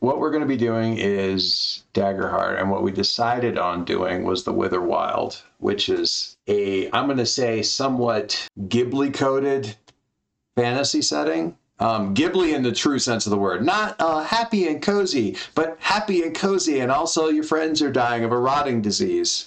what we're going to be doing is Daggerheart, and what we decided on doing was the Witherwild, which is I'm going to say, somewhat Ghibli-coded fantasy setting. Ghibli in the true sense of the word, not happy and cozy, but happy and cozy, and also your friends are dying of a rotting disease,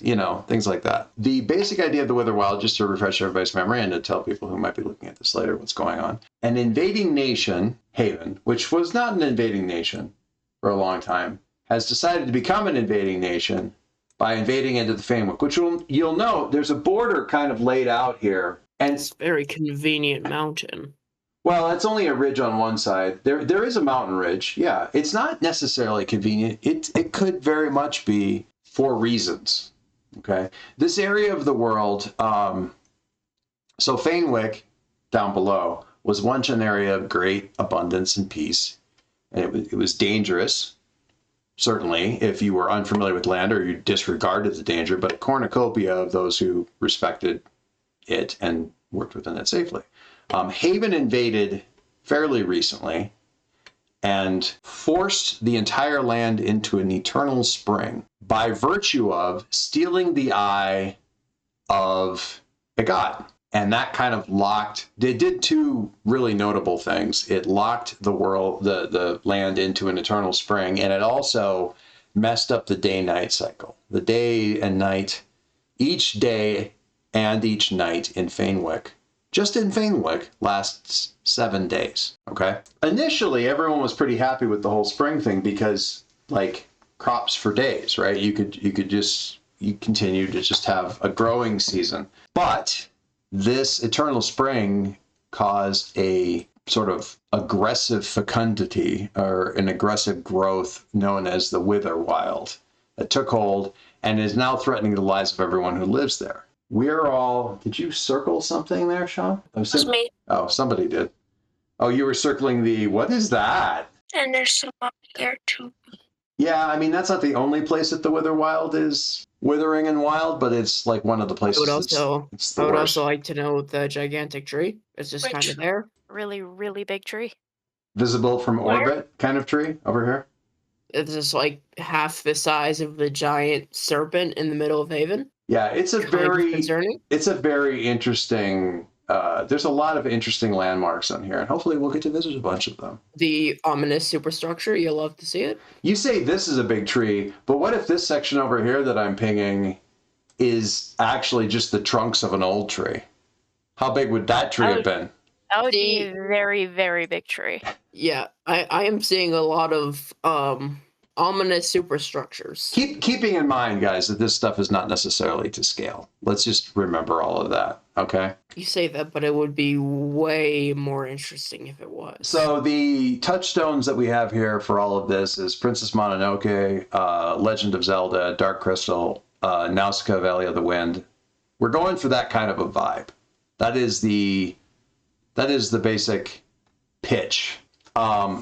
things like that. The basic idea of the Witherwild, just to refresh everybody's memory and to tell people who might be looking at this later what's going on. An invading nation, Haven, which was not an invading nation for a long time, has decided to become an invading nation by invading into the Fanewick, which you'll note there's a border kind of laid out here. And it's a very convenient mountain. Well, it's only a ridge on one side. There is a mountain ridge. Yeah, it's not necessarily convenient. It could very much be for reasons. Okay, this area of the world. So Fanewick, down below, was once an area of great abundance and peace, and it was dangerous. Certainly, if you were unfamiliar with land or you disregarded the danger, but a cornucopia of those who respected it and worked within it safely. Haven invaded fairly recently and forced the entire land into an eternal spring by virtue of stealing the eye of a god. And that kind of it did two really notable things. It locked the world, the land into an eternal spring, and it also messed up the day-night cycle. The day and night, each day and each night in Fanewick, just in Fanewick, lasts 7 days, okay? Initially, everyone was pretty happy with the whole spring thing because, crops for days, right? You continue to just have a growing season. But this eternal spring caused a sort of aggressive fecundity or an aggressive growth known as the Witherwild that took hold and is now threatening the lives of everyone who lives there. Did you circle something there, Sean? It's me. Oh, somebody did. Oh, you were circling what is that? And there's some up there too. Yeah, I mean, that's not the only place that the Witherwild is withering and wild, but it's like one of the places. I would also like to know the gigantic tree. It's just kind of there. Really, really big tree. Visible from orbit kind of tree over here. It's just like half the size of the giant serpent in the middle of Haven. Yeah, it's a very interesting. There's a lot of interesting landmarks on here, and hopefully we'll get to visit a bunch of them. The ominous superstructure, you'll love to see it. You say this is a big tree, but what if this section over here that I'm pinging is actually just the trunks of an old tree? How big would that tree have been? That would be a very, very big tree. Yeah, I am seeing a lot of ominous superstructures. Keeping in mind, guys, that this stuff is not necessarily to scale. Let's just remember all of that, okay? You say that, but it would be way more interesting if it was. So the touchstones that we have here for all of this is Princess Mononoke, Legend of Zelda, Dark Crystal, Nausicaa, Valley of the Wind. We're going for that kind of a vibe. That is the basic pitch.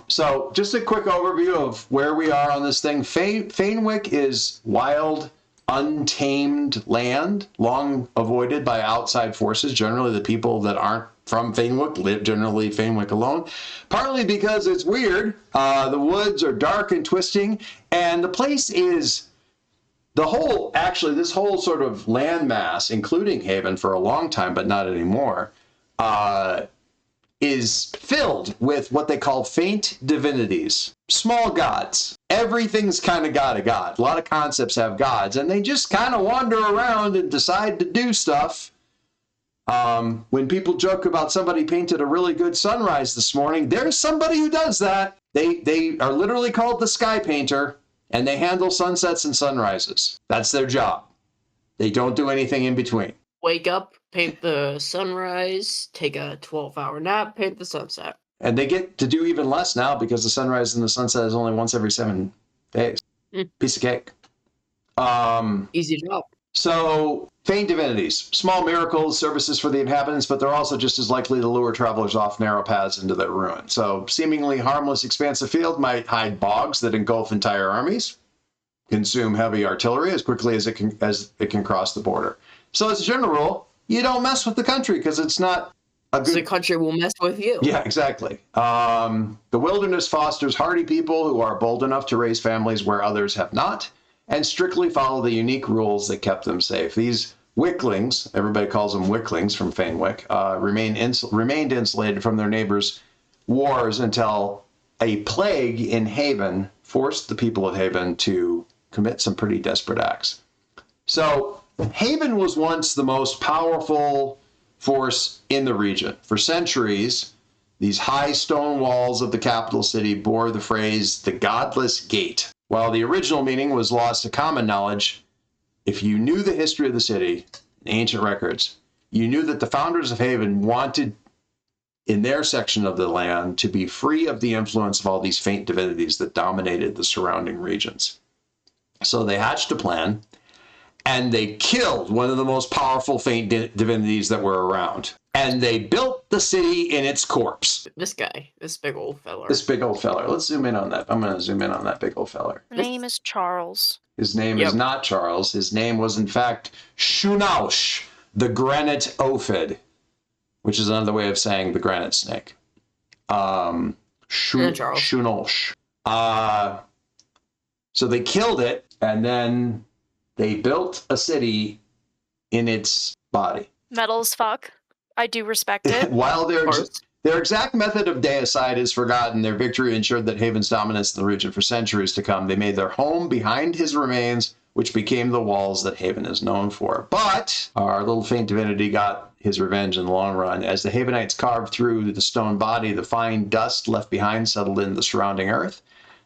So just a quick overview of where we are on this thing. Fanewick is wild, untamed land, long avoided by outside forces. Generally, the people that aren't from Fanewick live generally Fanewick alone, partly because it's weird. The woods are dark and twisting, and the place is this whole sort of landmass, including Haven for a long time, but not anymore, is filled with what they call faint divinities, small gods. Everything's kind of got a god. A lot of concepts have gods, and they just kind of wander around and decide to do stuff. When people joke about somebody painted a really good sunrise this morning, there's somebody who does that. They are literally called the sky painter, and they handle sunsets and sunrises. That's their job. They don't do anything in between. Wake up, paint the sunrise, take a 12-hour nap, paint the sunset. And they get to do even less now because the sunrise and the sunset is only once every 7 days. Piece of cake. Easy job. So, faint divinities, small miracles, services for the inhabitants, but they're also just as likely to lure travelers off narrow paths into their ruin. So, seemingly harmless expansive field might hide bogs that engulf entire armies, consume heavy artillery as quickly as it can cross the border. So, as a general rule, you don't mess with the country because it's not The country will mess with you. Yeah, exactly. The wilderness fosters hardy people who are bold enough to raise families where others have not, and strictly follow the unique rules that kept them safe. These wicklings, everybody calls them wicklings from Fanewick, remained insulated from their neighbors' wars until a plague in Haven forced the people of Haven to commit some pretty desperate acts. So Haven was once the most powerful force in the region. For centuries, these high stone walls of the capital city bore the phrase, the godless gate. While the original meaning was lost to common knowledge, if you knew the history of the city, ancient records, you knew that the founders of Haven wanted, in their section of the land, to be free of the influence of all these faint divinities that dominated the surrounding regions. So they hatched a plan, and they killed one of the most powerful faint divinities that were around. And they built the city in its corpse. This guy, this big old feller. This big old feller. Let's zoom in on that. I'm going to zoom in on that big old feller. The name is Charles. His name is not Charles. His name was, in fact, Shunaush, the granite ophid, which is another way of saying the granite snake. Shunaush. So they killed it, and then they built a city in its body. Metal as fuck. I do respect it. While their exact method of deicide is forgotten, their victory ensured that Haven's dominance in the region for centuries to come. They made their home behind his remains, which became the walls that Haven is known for. But our little faint divinity got his revenge in the long run. As the Havenites carved through the stone body, the fine dust left behind settled in the surrounding earth.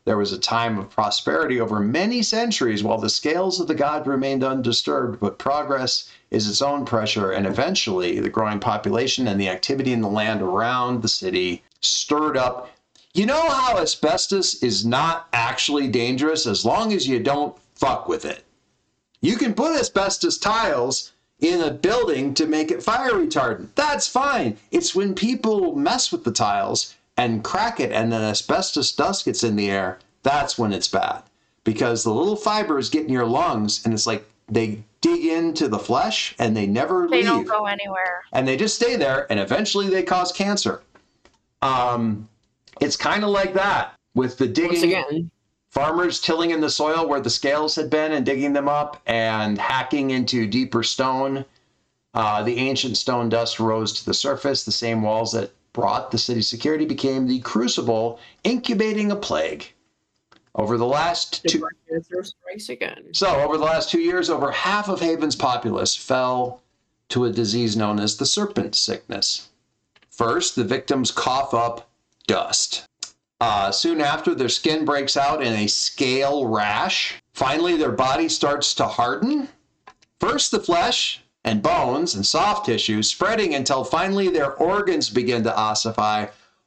There was a time of prosperity over many centuries while the scales of the god remained undisturbed, but progress is its own pressure, and eventually the growing population and the activity in the land around the city stirred up. You know how asbestos is not actually dangerous as long as you don't fuck with it. You can put asbestos tiles in a building to make it fire retardant. That's fine. It's when people mess with the tiles and crack it and then asbestos dust gets in the air, that's when it's bad. Because the little fibers get in your lungs and it's like they dig into the flesh and they never leave. They don't go anywhere. And they just stay there and eventually they cause cancer. It's kind of like that with the digging. Once again, Farmers tilling in the soil where the scales had been and digging them up and hacking into deeper stone. The ancient stone dust rose to the surface. The same walls that brought the city's security became the crucible incubating a plague. Over the last two over the last 2 years, over half of Haven's populace fell to a disease known as the serpent sickness. First, the victims cough up dust. Soon after, their skin breaks out in a scale rash. Finally, their body starts to harden. First, the flesh and bones and soft tissue, spreading until finally their organs begin to ossify.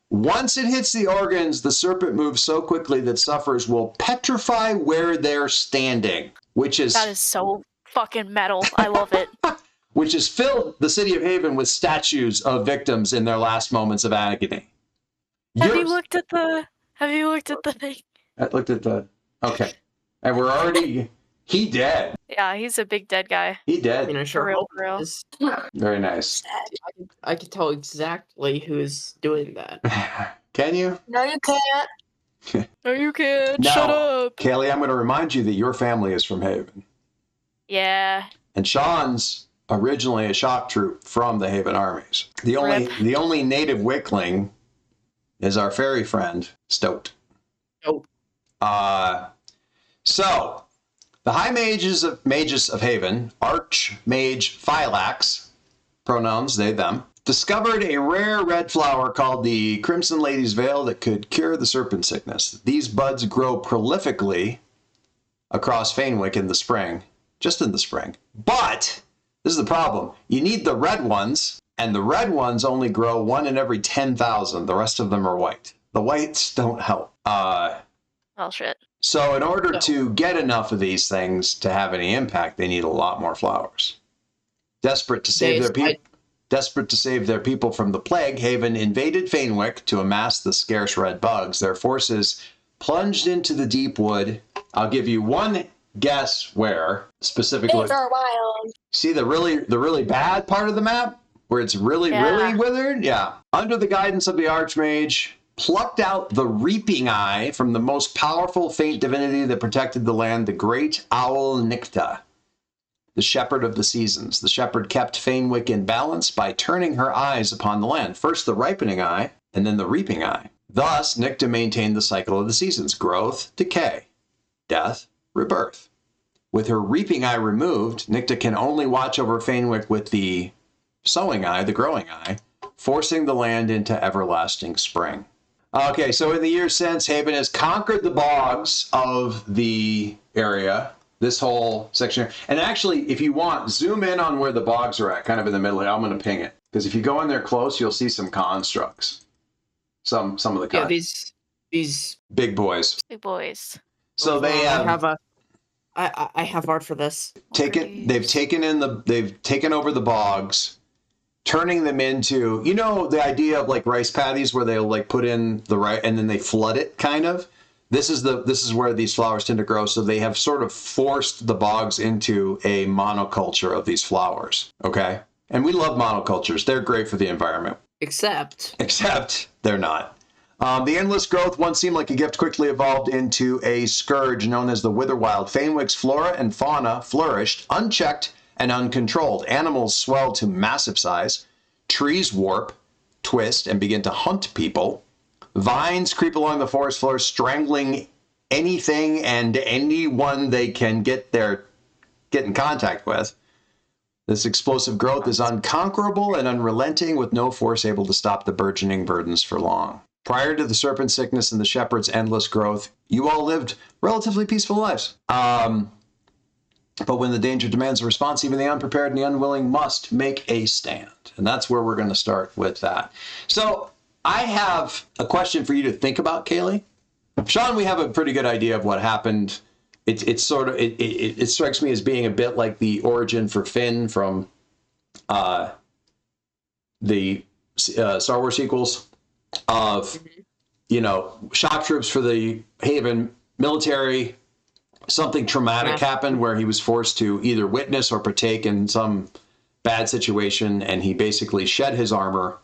Once it hits the organs, the serpent moves so quickly that sufferers will petrify where they're standing, That is so fucking metal. I love it. which has filled the city of Haven with statues of victims in their last moments of agony. Have you looked at the thing? I looked at the... Okay. And we're already... He dead. Yeah, he's a big dead guy. He dead. you know, sure. For real. Very nice. I could tell exactly who's doing that. Can you? No, you can't. No, you can't. No. Shut up. Kaylee, I'm going to remind you that your family is from Haven. Yeah. And Sean's originally a shock troop from the Haven armies. The only native Wickling is our fairy friend, Stoat. Nope. So, the High Mages of Haven, Archmage Phylax, pronouns they, them, discovered a rare red flower called the Crimson Lady's Veil that could cure the serpent sickness. These buds grow prolifically across Fanewick in the spring, just in the spring. But, this is the problem, you need the red ones, and the red ones only grow 1 in every 10,000. The rest of them are white. The whites don't help. Well, shit. So in order to get enough of these things to have any impact, they need a lot more flowers. Desperate to save their people from the plague, Haven invaded Fanewick to amass the scarce red bugs. Their forces plunged into the deep wood. I'll give you one guess where specifically. Things are wild. See the really bad part of the map where it's really, really withered. Yeah. Under the guidance of the Archmage, plucked out the reaping eye from the most powerful faint divinity that protected the land, the great owl Nicta, the shepherd of the seasons. The shepherd kept Fainwick in balance by turning her eyes upon the land. First the ripening eye, and then the reaping eye. Thus, Nicta maintained the cycle of the seasons: growth, decay, death, rebirth. With her reaping eye removed, Nicta can only watch over Fainwick with the sowing eye, the growing eye, forcing the land into everlasting spring. Okay, so in the years since, Haven has conquered the bogs of the area, this whole section. And actually, if you want, zoom in on where the bogs are at, kind of in the middle here. I'm going to ping it. Because if you go in there close, you'll see some constructs. Some of the these big boys. Big boys. So they I have art for this. they've taken over the bogs, turning them into, you know, the idea of like rice paddies where they'll like put in the rice and then they flood it, kind of. This is where these flowers tend to grow. So they have sort of forced the bogs into a monoculture of these flowers. Okay. And we love monocultures. They're great for the environment. Except they're not. The endless growth once seemed like a gift quickly evolved into a scourge known as the Witherwild. Fainwick's flora and fauna flourished unchecked and uncontrolled. Animals swelled to massive size. Trees warp, twist, and begin to hunt people. Vines creep along the forest floor, strangling anything and anyone they can get in contact with. This explosive growth is unconquerable and unrelenting, with no force able to stop the burgeoning burdens for long. Prior to the serpent sickness and the shepherd's endless growth, you all lived relatively peaceful lives. But when the danger demands a response, even the unprepared and the unwilling must make a stand. And that's where we're going to start with that. So I have a question for you to think about, Kaylee. Sean, we have a pretty good idea of what happened. It strikes me as being a bit like the origin for Finn from the Star Wars sequels of, you know, shock troops for the Haven military. Something traumatic happened where he was forced to either witness or partake in some bad situation, and he basically shed his armor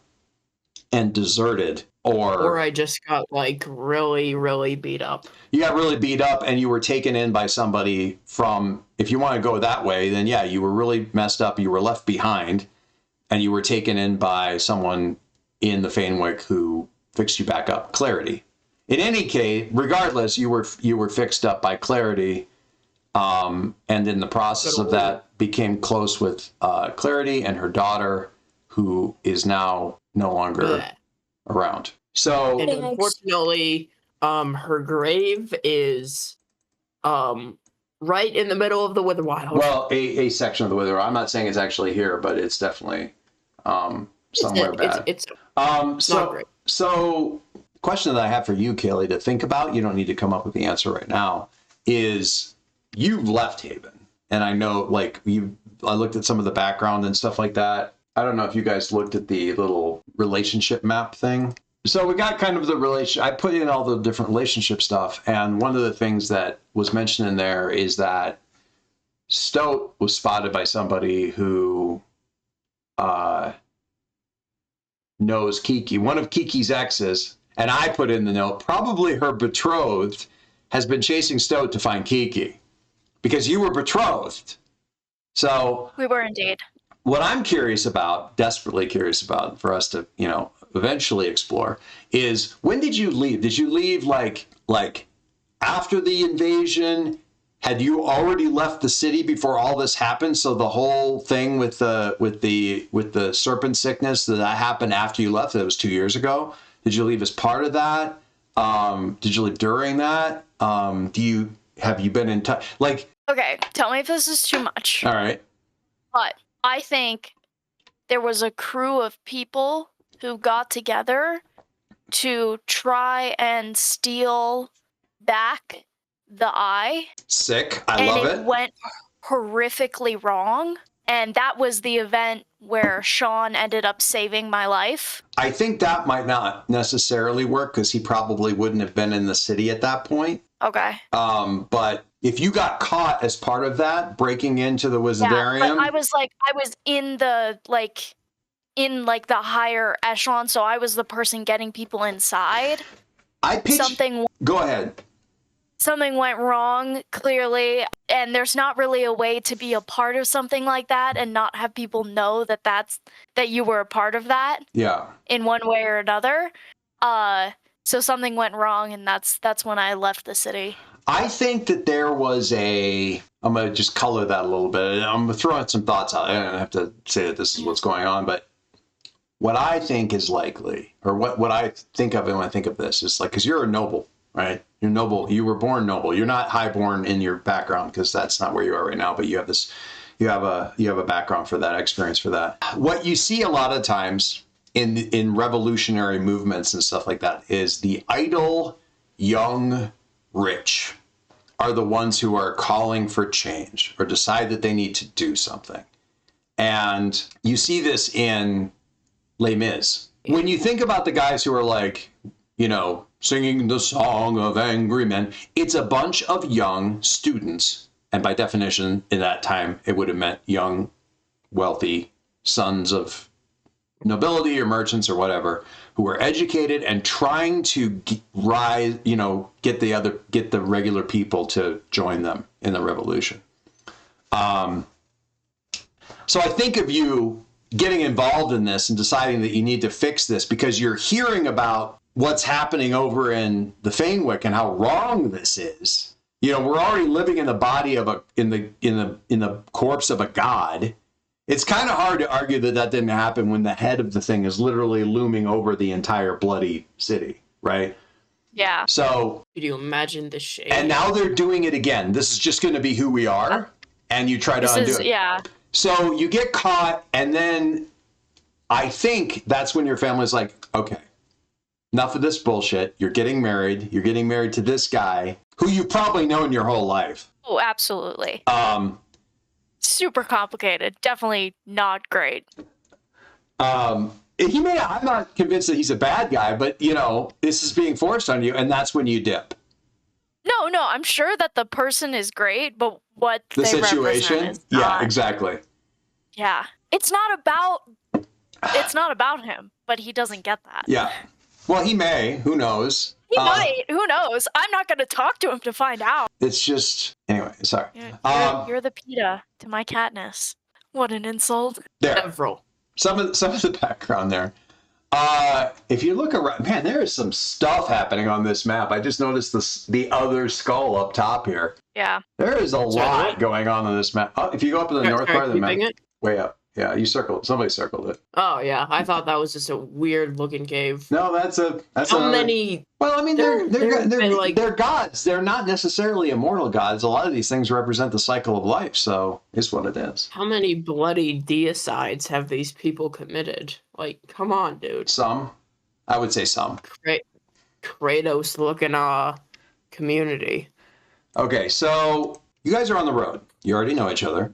and deserted. Or I just got like really, really beat up. You got really beat up and you were taken in by somebody from, if you want to go that way, then yeah, you were really messed up. You were left behind and you were taken in by someone in the Fainwick who fixed you back up. Clarity. In any case, regardless, you were fixed up by Clarity, and in the process of that became close with Clarity and her daughter, who is now no longer around. So, and unfortunately, her grave is right in the middle of the Witherwild. Well, a section of the Wither. I'm not saying it's actually here, but it's definitely somewhere bad. It's not great. So, question that I have for you, Kaylee, to think about, you don't need to come up with the answer right now, is you've left Haven. And I know, like, I looked at some of the background and stuff like that. I don't know if you guys looked at the little relationship map thing. So we got kind of the relation. I put in all the different relationship stuff. And one of the things that was mentioned in there is that Stoat was spotted by somebody who knows Kiki, one of Kiki's exes. And I put in the note, probably her betrothed has been chasing Stoat to find Kiki because you were betrothed. So we were indeed. What I'm curious about, desperately curious about for us to, you know, eventually explore is, when did you leave? Did you leave like after the invasion? Had you already left the city before all this happened? So the whole thing with the serpent sickness, that happened after you left? That was 2 years ago. Did you leave as part of that? Did you leave during that? Have you been in touch? Like, okay, tell me if this is too much. All right. But I think there was a crew of people who got together to try and steal back the eye. Sick. I love it. And it went horrifically wrong. And that was the event where Sean ended up saving my life. I think that might not necessarily work because he probably wouldn't have been in the city at that point. Okay. But if you got caught as part of that, breaking into the Wizardarium. Yeah, but I was in in like the higher echelon, so I was the person getting people inside. Go ahead. Something went wrong, clearly, and there's not really a way to be a part of something like that and not have people know that you were a part of that. Yeah. In one way or another. So something went wrong, and that's when I left the city. I think that there was I'm going to just color that a little bit. I'm going to throw out some thoughts out. I don't have to say that this is what's going on, but what I think is likely, or what I think of when I think of this, is like, because you're a noble, right? You're noble. You were born noble. You're not highborn in your background, because that's not where you are right now. But you have a background for that, experience for that. What you see a lot of times in revolutionary movements and stuff like that is the idle, young, rich are the ones who are calling for change or decide that they need to do something. And you see this in Les Mis. When you think about the guys who are like, singing the song of angry men, it's a bunch of young students. And by definition, in that time, it would have meant young, wealthy sons of nobility or merchants or whatever, who were educated and trying to get the regular people to join them in the revolution. So I think of you getting involved in this and deciding that you need to fix this because you're hearing about what's happening over in the Fanewick and how wrong this is. We're already living in the body of in the corpse of a god. It's kind of hard to argue that didn't happen when the head of the thing is literally looming over the entire bloody city, right? Yeah. So could you imagine the shade? And now they're doing it again. This is just going to be who we are, and you try to undo it. Yeah. So you get caught, and then I think that's when your family's like, okay, enough of this bullshit. You're getting married. You're getting married to this guy who you've probably known your whole life. Oh, absolutely. Super complicated. Definitely not great. I'm not convinced that he's a bad guy, but this is being forced on you, and that's when you dip. No, I'm sure that the person is great, but what the they situation represent is not. Yeah, exactly. Yeah. It's not about him, but he doesn't get that. Yeah. Well, he may. Who knows? He might. Who knows? I'm not going to talk to him to find out. It's just... Anyway, sorry. You're the PETA to my Katniss. What an insult. There. Several. Some of the background there. If you look around... Man, there is some stuff happening on this map. I just noticed the other skull up top here. Yeah. There is a lot going on this map. If you go up in the north part of the map... Way up. Yeah, somebody circled it. Oh, yeah. I thought that was just a weird-looking cave. No, that's How many... Well, I mean, they're gods. They're not necessarily immortal gods. A lot of these things represent the cycle of life, so it's what it is. How many bloody deicides have these people committed? Like, come on, dude. Some. I would say some. Kratos-looking community. Okay, so you guys are on the road. You already know each other.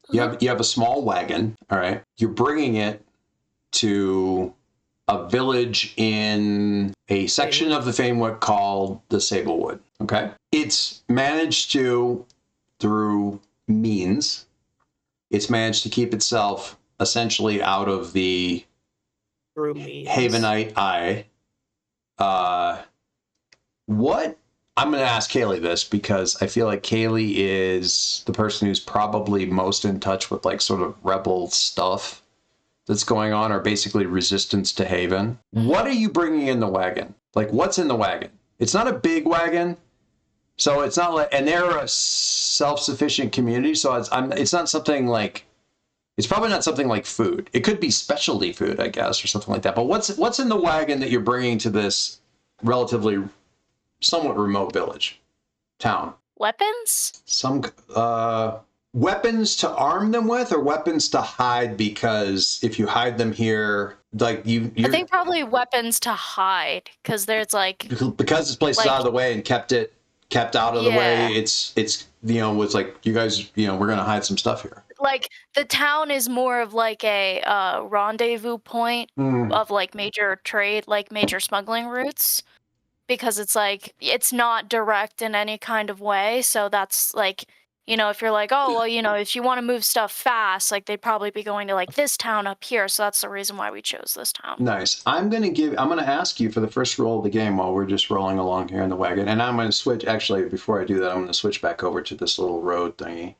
Yep. You have a small wagon, all right? You're bringing it to a village in a section of the Fanewick called the Sablewood, okay? It's managed to, through means, it's managed to keep itself essentially out of the Havenite eye. I'm going to ask Kaylee this because I feel like Kaylee is the person who's probably most in touch with like sort of rebel stuff that's going on, or basically resistance to Haven. What are you bringing in the wagon? Like, what's in the wagon? It's not a big wagon, so it's not like, and they're a self-sufficient community, so it's not something like, it's probably not something like food. It could be specialty food, I guess, or something like that. But what's in the wagon that you're bringing to this relatively somewhat remote town? Weapons? Some weapons to arm them with, or weapons to hide, because if you hide them here, like I think probably weapons to hide, because there's like, because this place is out of the way and kept out of the way. It's it's like, you guys, we're gonna hide some stuff here. Like, the town is more of like a rendezvous point of like major trade, like major smuggling routes. Because it's like, it's not direct in any kind of way. So that's like, You know, if you're like, oh, well, you know, if you want to move stuff fast, like they'd probably be going to like this town up here. So that's the reason why we chose this town. Nice. I'm going to ask you for the first roll of the game while we're just rolling along here in the wagon. And I'm going to switch, actually, before I do that, I'm going to switch back over to this little road thingy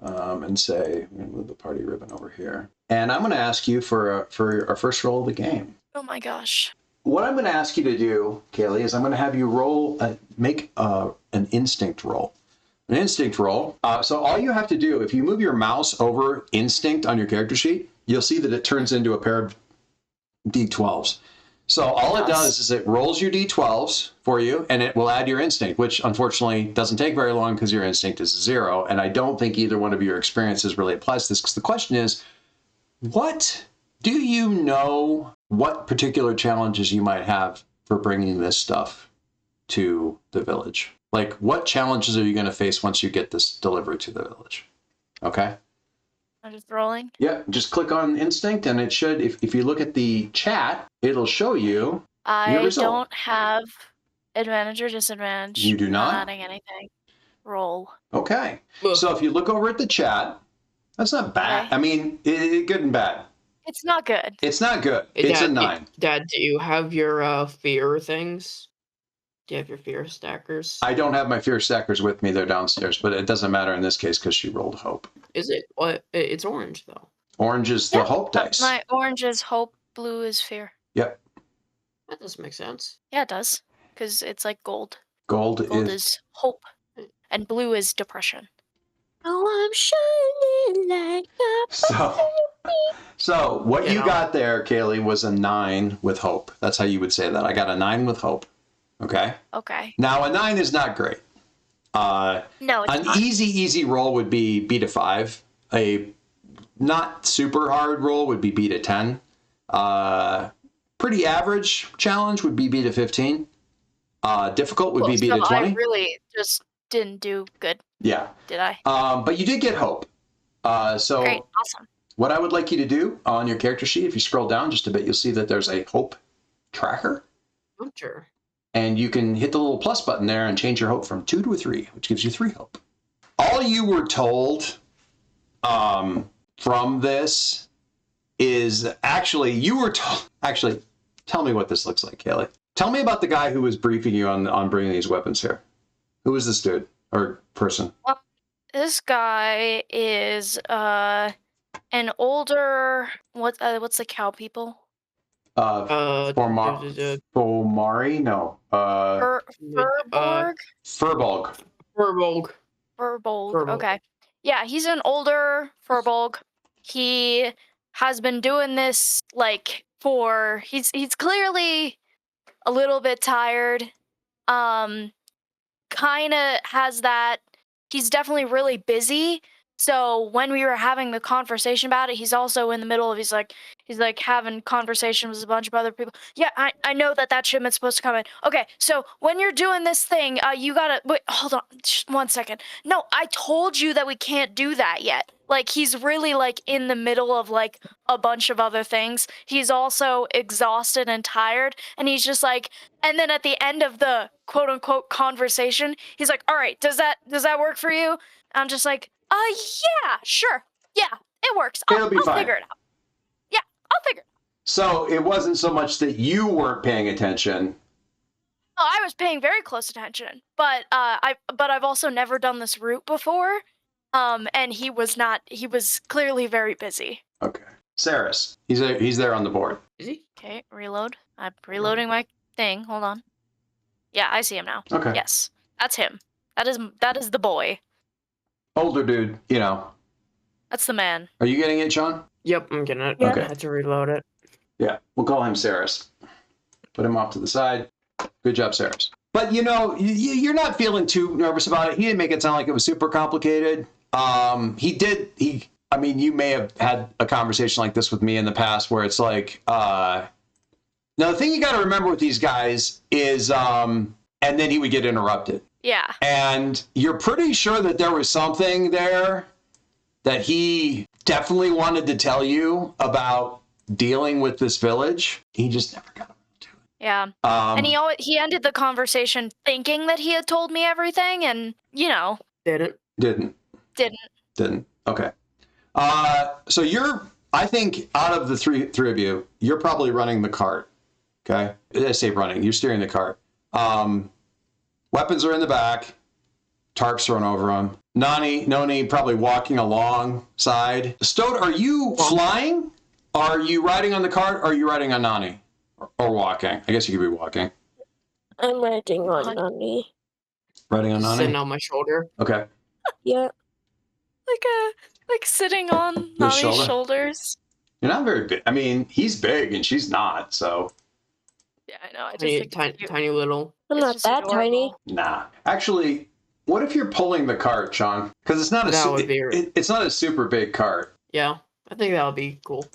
and say, I'm going to move the party ribbon over here. And I'm going to ask you for our first roll of the game. Oh my gosh. What I'm going to ask you to do, Kaylee, is I'm going to have you make an instinct roll. An instinct roll. So all you have to do, if you move your mouse over instinct on your character sheet, you'll see that it turns into a pair of D12s. So all it does is it rolls your D12s for you, and it will add your instinct, which unfortunately doesn't take very long because your instinct is 0. And I don't think either one of your experiences really applies to this, because the question is, what do you know what particular challenges you might have for bringing this stuff to the village? Like, what challenges are you going to face once you get this delivered to the village? Okay? I'm just rolling. Yeah, just click on instinct, and it should, if you look at the chat, it'll show you your result. Don't have advantage or disadvantage. You do not? Not adding anything. Roll. Okay. So if you look over at the chat, that's not bad. Okay. I mean, good and bad. It's not good. It's not good. It's a 9. Dad, do you have your fear things? Do you have your fear stackers? I don't have my fear stackers with me. They're downstairs, but it doesn't matter in this case because she rolled hope. Is it? What? It's orange, though. Orange is the hope dice. My orange is hope, blue is fear. Yep. That doesn't make sense. Yeah, it does. Because it's like gold. Gold is hope, and blue is depression. Oh, I'm shining like a So what you got there, Kaylee, was a 9 with hope. That's how you would say that. I got a 9 with hope. Okay. Okay. Now a 9 is not great. No, it's an not. easy roll would be beat a 5. A not super hard roll would be beat a 10. Pretty average challenge would be beat a 15. Difficult would be beat a 20. I really just didn't do good. Yeah. Did I? But you did get hope. So great, awesome. What I would like you to do on your character sheet, if you scroll down just a bit, you'll see that there's a hope tracker. I'm sure. And you can hit the little plus button there and change your hope from 2 to a 3, which gives you 3 hope. All you were told from this is actually, tell me what this looks like, Kaylee. Tell me about the guy who was briefing you on bringing these weapons here. Who is this dude or person? Well, this guy is an older, what's the cow people? Fomari? No. Furbolg? Furbolg. Okay. Yeah, he's an older Furbolg. He has been doing this he's clearly a little bit tired. Kinda has that. He's definitely really busy. So when we were having the conversation about it, he's also in the middle of, he's like having conversations with a bunch of other people. Yeah, I know that shipment's supposed to come in. Okay, so when you're doing this thing, you gotta, wait, hold on, just 1 second. No, I told you that we can't do that yet. Like, he's really in the middle of a bunch of other things. He's also exhausted and tired, and he's just and then at the end of the quote unquote conversation, he's like, all right, does that work for you? I'm just yeah, sure. Yeah, it works. I'll figure it out. Yeah, I'll figure it out. So it wasn't so much that you weren't paying attention. Oh, I was paying very close attention, but I've also never done this route before. And he was clearly very busy. Okay. Saris, he's there on the board. Is he? Okay, reload. I'm reloading my thing. Hold on. Yeah, I see him now. Okay. Yes, that's him. That is the boy. Older dude, That's the man. Are you getting it, Sean? Yep, I'm getting it. Okay. I had to reload it. Yeah, we'll call him Saris. Put him off to the side. Good job, Saris. But you're not feeling too nervous about it. He didn't make it sound like it was super complicated. You may have had a conversation like this with me in the past where it's now the thing you got to remember with these guys is, and then he would get interrupted. Yeah. And you're pretty sure that there was something there that he definitely wanted to tell you about dealing with this village. He just never got around to it. Yeah. And he ended the conversation thinking that he had told me everything, and Didn't. Didn't. Okay. So I think out of the three of you, you're probably running the cart. Okay. I say running. You're steering the cart. Weapons are in the back. Tarps thrown over them. Noni probably walking alongside. Stoat, are you flying? Are you riding on the cart? Or are you riding on Nani? Or walking? I guess you could be walking. I'm riding on Nani. Riding on Nani? Sitting on my shoulder. Okay. Yeah. Like sitting on Nani's shoulders. You're not very big. I mean, he's big and she's not, so. Yeah, I know. I just tiny little. I'm not that adorable. tiny. Nah. Actually, what if you're pulling the cart, Sean? Because it's not it's not a super big cart. Yeah, I think that would be cool.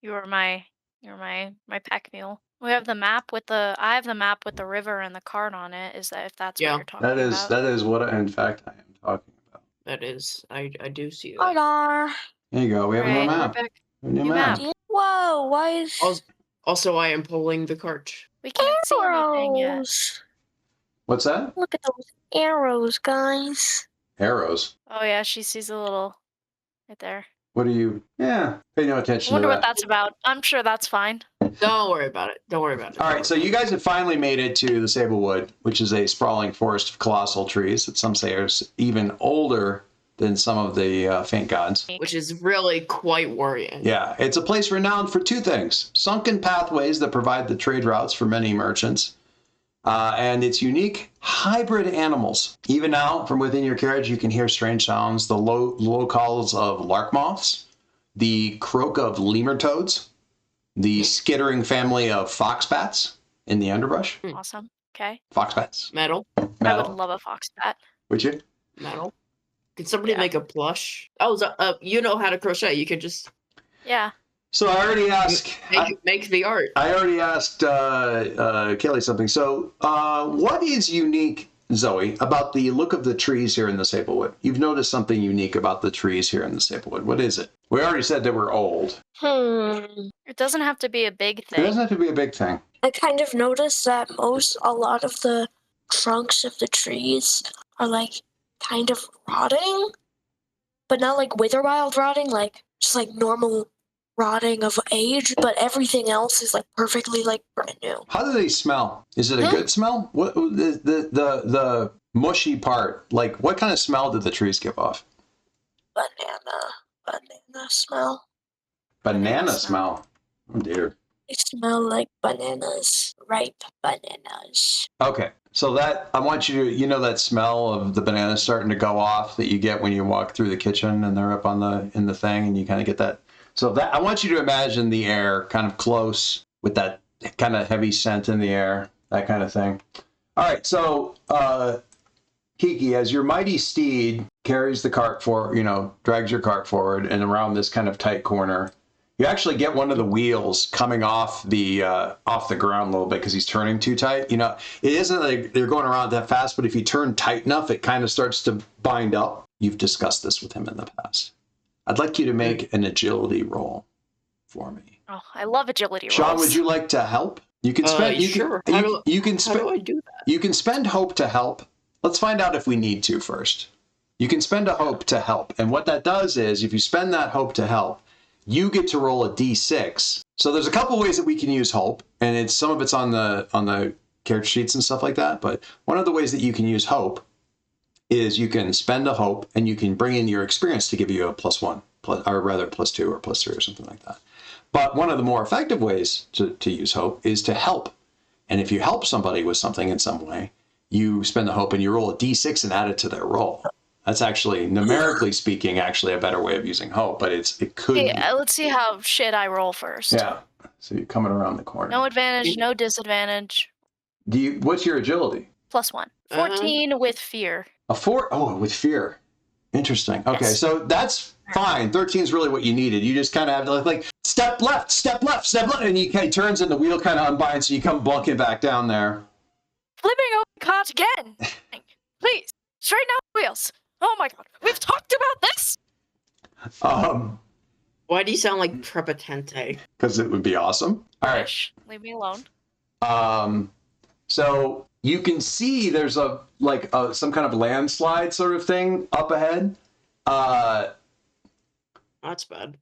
You're my pack mule. I have the map with the river and the cart on it. Is that if that's what you're talking about? That is what in fact I am talking about. That is, I do see that. Hi There you go. We have a new map. New map. Whoa, why is... Also, I am pulling the cart. We can't see anything yet. What's that? Look at those arrows, guys. Arrows. Oh yeah, she sees a little right there. What are you? Yeah, pay no attention I wonder to that. what that's about. I'm sure that's fine. Don't worry about it. Don't worry about it. All right, so you guys have finally made it to the Sablewood, which is a sprawling forest of colossal trees that some say are even older than some of the faint gods. Which is really quite worrying. Yeah, it's a place renowned for two things: sunken pathways that provide the trade routes for many merchants, and its unique hybrid animals. Even now, from within your carriage, you can hear strange sounds: the low calls of lark moths, the croak of lemur toads, the skittering family of foxbats in the underbrush. Awesome. Okay. Foxbats. Metal. I would love a foxbat. Would you? Metal. Could somebody make a plush? Oh, you know how to crochet. You could just... Yeah. So I already asked... Make the art. I already asked Kelly something. So what is unique, Zoe, about the look of the trees here in the Sablewood? You've noticed something unique about the trees here in the Sablewood. What is it? We already said they were old. It doesn't have to be a big thing. It doesn't have to be a big thing. I kind of noticed that a lot of the trunks of the trees are like kind of rotting, but not like wither wild rotting, like just like normal rotting of age, but everything else is like perfectly like brand new. How do they smell? Is it a good smell? What the mushy part? Like what kind of smell did the trees give off? Banana smell. Banana smell. Oh dear. They smell like bananas, ripe bananas. Okay, so that I want you to, that smell of the bananas starting to go off that you get when you walk through the kitchen and they're up in the thing, and you kind of get that. So that I want you to imagine the air kind of close with that kind of heavy scent in the air, that kind of thing. All right, so Kiki, as your mighty steed carries the cart drags your cart forward and around this kind of tight corner, you actually get one of the wheels coming off the ground a little bit because he's turning too tight. It isn't like they're going around that fast, but if you turn tight enough, it kind of starts to bind up. You've discussed this with him in the past. I'd like you to make an agility roll for me. Oh, I love agility rolls. Sean, would you like to help? You can spend. Sure. How do I do that? You can spend hope to help. Let's find out if we need to first. You can spend a hope to help, and what that does is, if you spend that hope to help, you get to roll a d6. So there's a couple ways that we can use hope, and some of it's on the character sheets and stuff like that. But one of the ways that you can use hope is you can spend a hope, and you can bring in your experience to give you a +1, or rather +2 or +3 or something like that. But one of the more effective ways to use hope is to help. And if you help somebody with something in some way, you spend the hope and you roll a d6 and add it to their roll. That's actually, numerically speaking, actually a better way of using hope, but it could be. Let's see how shit I roll first. Yeah. So you're coming around the corner. No advantage, no disadvantage. What's your agility? +1. 14 with fear. A 4? Oh, with fear. Interesting. Okay, Yes. so that's fine. 13 is really what you needed. You just kind of have to like step left, step left, step left, and he turns and the wheel kind of unbinds, so you come bunking back down there. Flipping over the cart again. Please, straighten out the wheels. Oh my god, we've talked about this. Why do you sound like Prepotente? Because it would be awesome. All right. Leave me alone. So you can see there's some kind of landslide sort of thing up ahead, That's bad.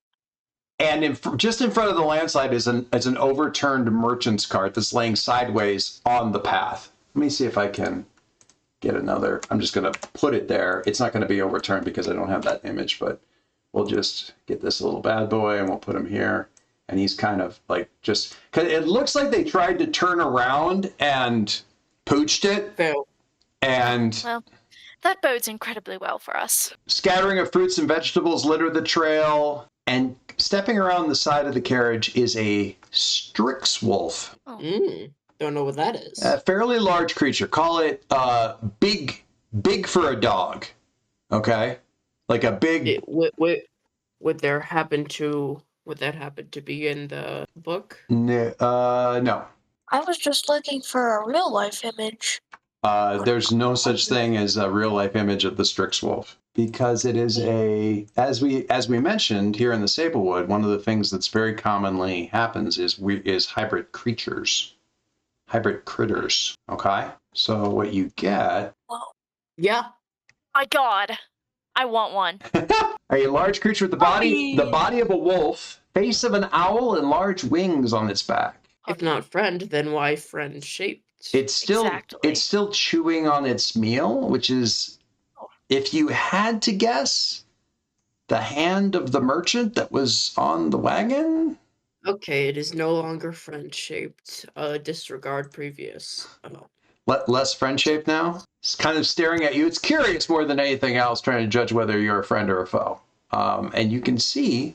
And just in front of the landslide is an overturned merchant's cart that's laying sideways on the path. Let me see if I can get another. I'm just going to put it there. It's not going to be overturned because I don't have that image, but we'll just get this little bad boy and we'll put him here. And he's kind of like just, because it looks like they tried to turn around and pooched it. Fail. And Well, that bodes incredibly well for us. scattering of fruits and vegetables litter the trail. And stepping around the side of the carriage is a Strixwolf. Don't know what that is. A fairly large creature. Call it big for a dog. Okay? Like a big... Would that happen to be in the book? No. I was just looking for a real life image. There's no such thing as a real life image of the Strixwolf. Because it is as we mentioned here in the Sablewood, one of the things that's very commonly happens is hybrid critters. Okay? So what you get... Yeah. My God, I want one. A large creature with the body of a wolf, face of an owl, and large wings on its back. If not friend, then why friend shaped? It's still chewing on its meal, which is, if you had to guess, the hand of the merchant that was on the wagon. Okay, it is no longer friend shaped. Disregard previous. Less friend shaped now. It's kind of staring at you. It's curious more than anything else, trying to judge whether you're a friend or a foe. And you can see,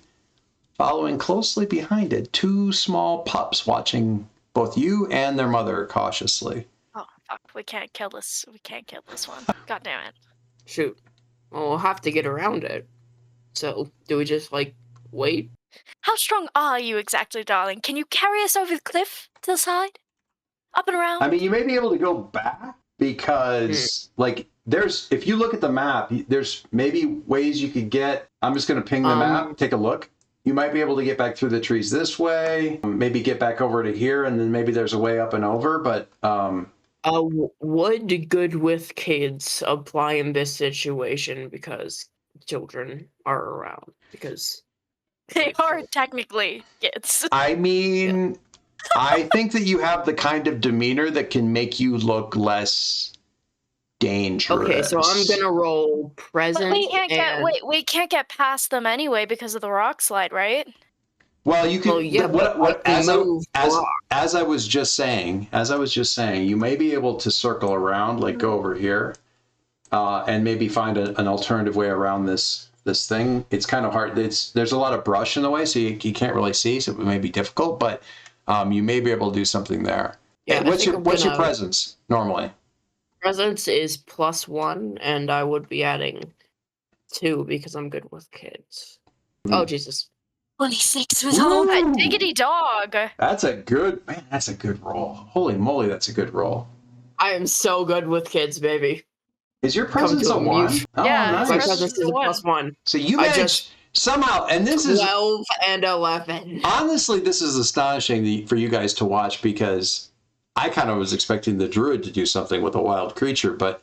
following closely behind it, two small pups watching both you and their mother cautiously. Oh, fuck. We can't kill this one. God damn it. Shoot. Well, we'll have to get around it. So, do we just, wait? How strong are you exactly, darling? Can you carry us over the cliff to the side? Up and around? I mean, you may be able to go back because, if you look at the map, there's maybe ways you could get. I'm just going to ping the map, take a look. You might be able to get back through the trees this way, maybe get back over to here, and then maybe there's a way up and over, but... Would good with kids apply in this situation because children are around? Because... They are technically kids. I mean, I think that you have the kind of demeanor that can make you look less dangerous. Okay, so I'm gonna roll present. But we can't get past them anyway because of the rock slide, right? Well, you can. Well, yeah, as I was just saying, you may be able to circle around, go over here, and maybe find an alternative way around this thing. It's kind of hard. There's a lot of brush in the way, so you can't really see. So it may be difficult, but you may be able to do something there. Yeah, what's your presence normally? Presence is +1, and I would be adding 2 because I'm good with kids. Oh, Jesus. 26 with all that diggity dog. That's a good roll. Holy moly, that's a good roll. I am so good with kids, baby. Is your presence a 1? Oh, yeah, nice. My presence is a +1. So you managed somehow, and this 12 and 11. Honestly, this is astonishing for you guys to watch because I kind of was expecting the druid to do something with a wild creature, but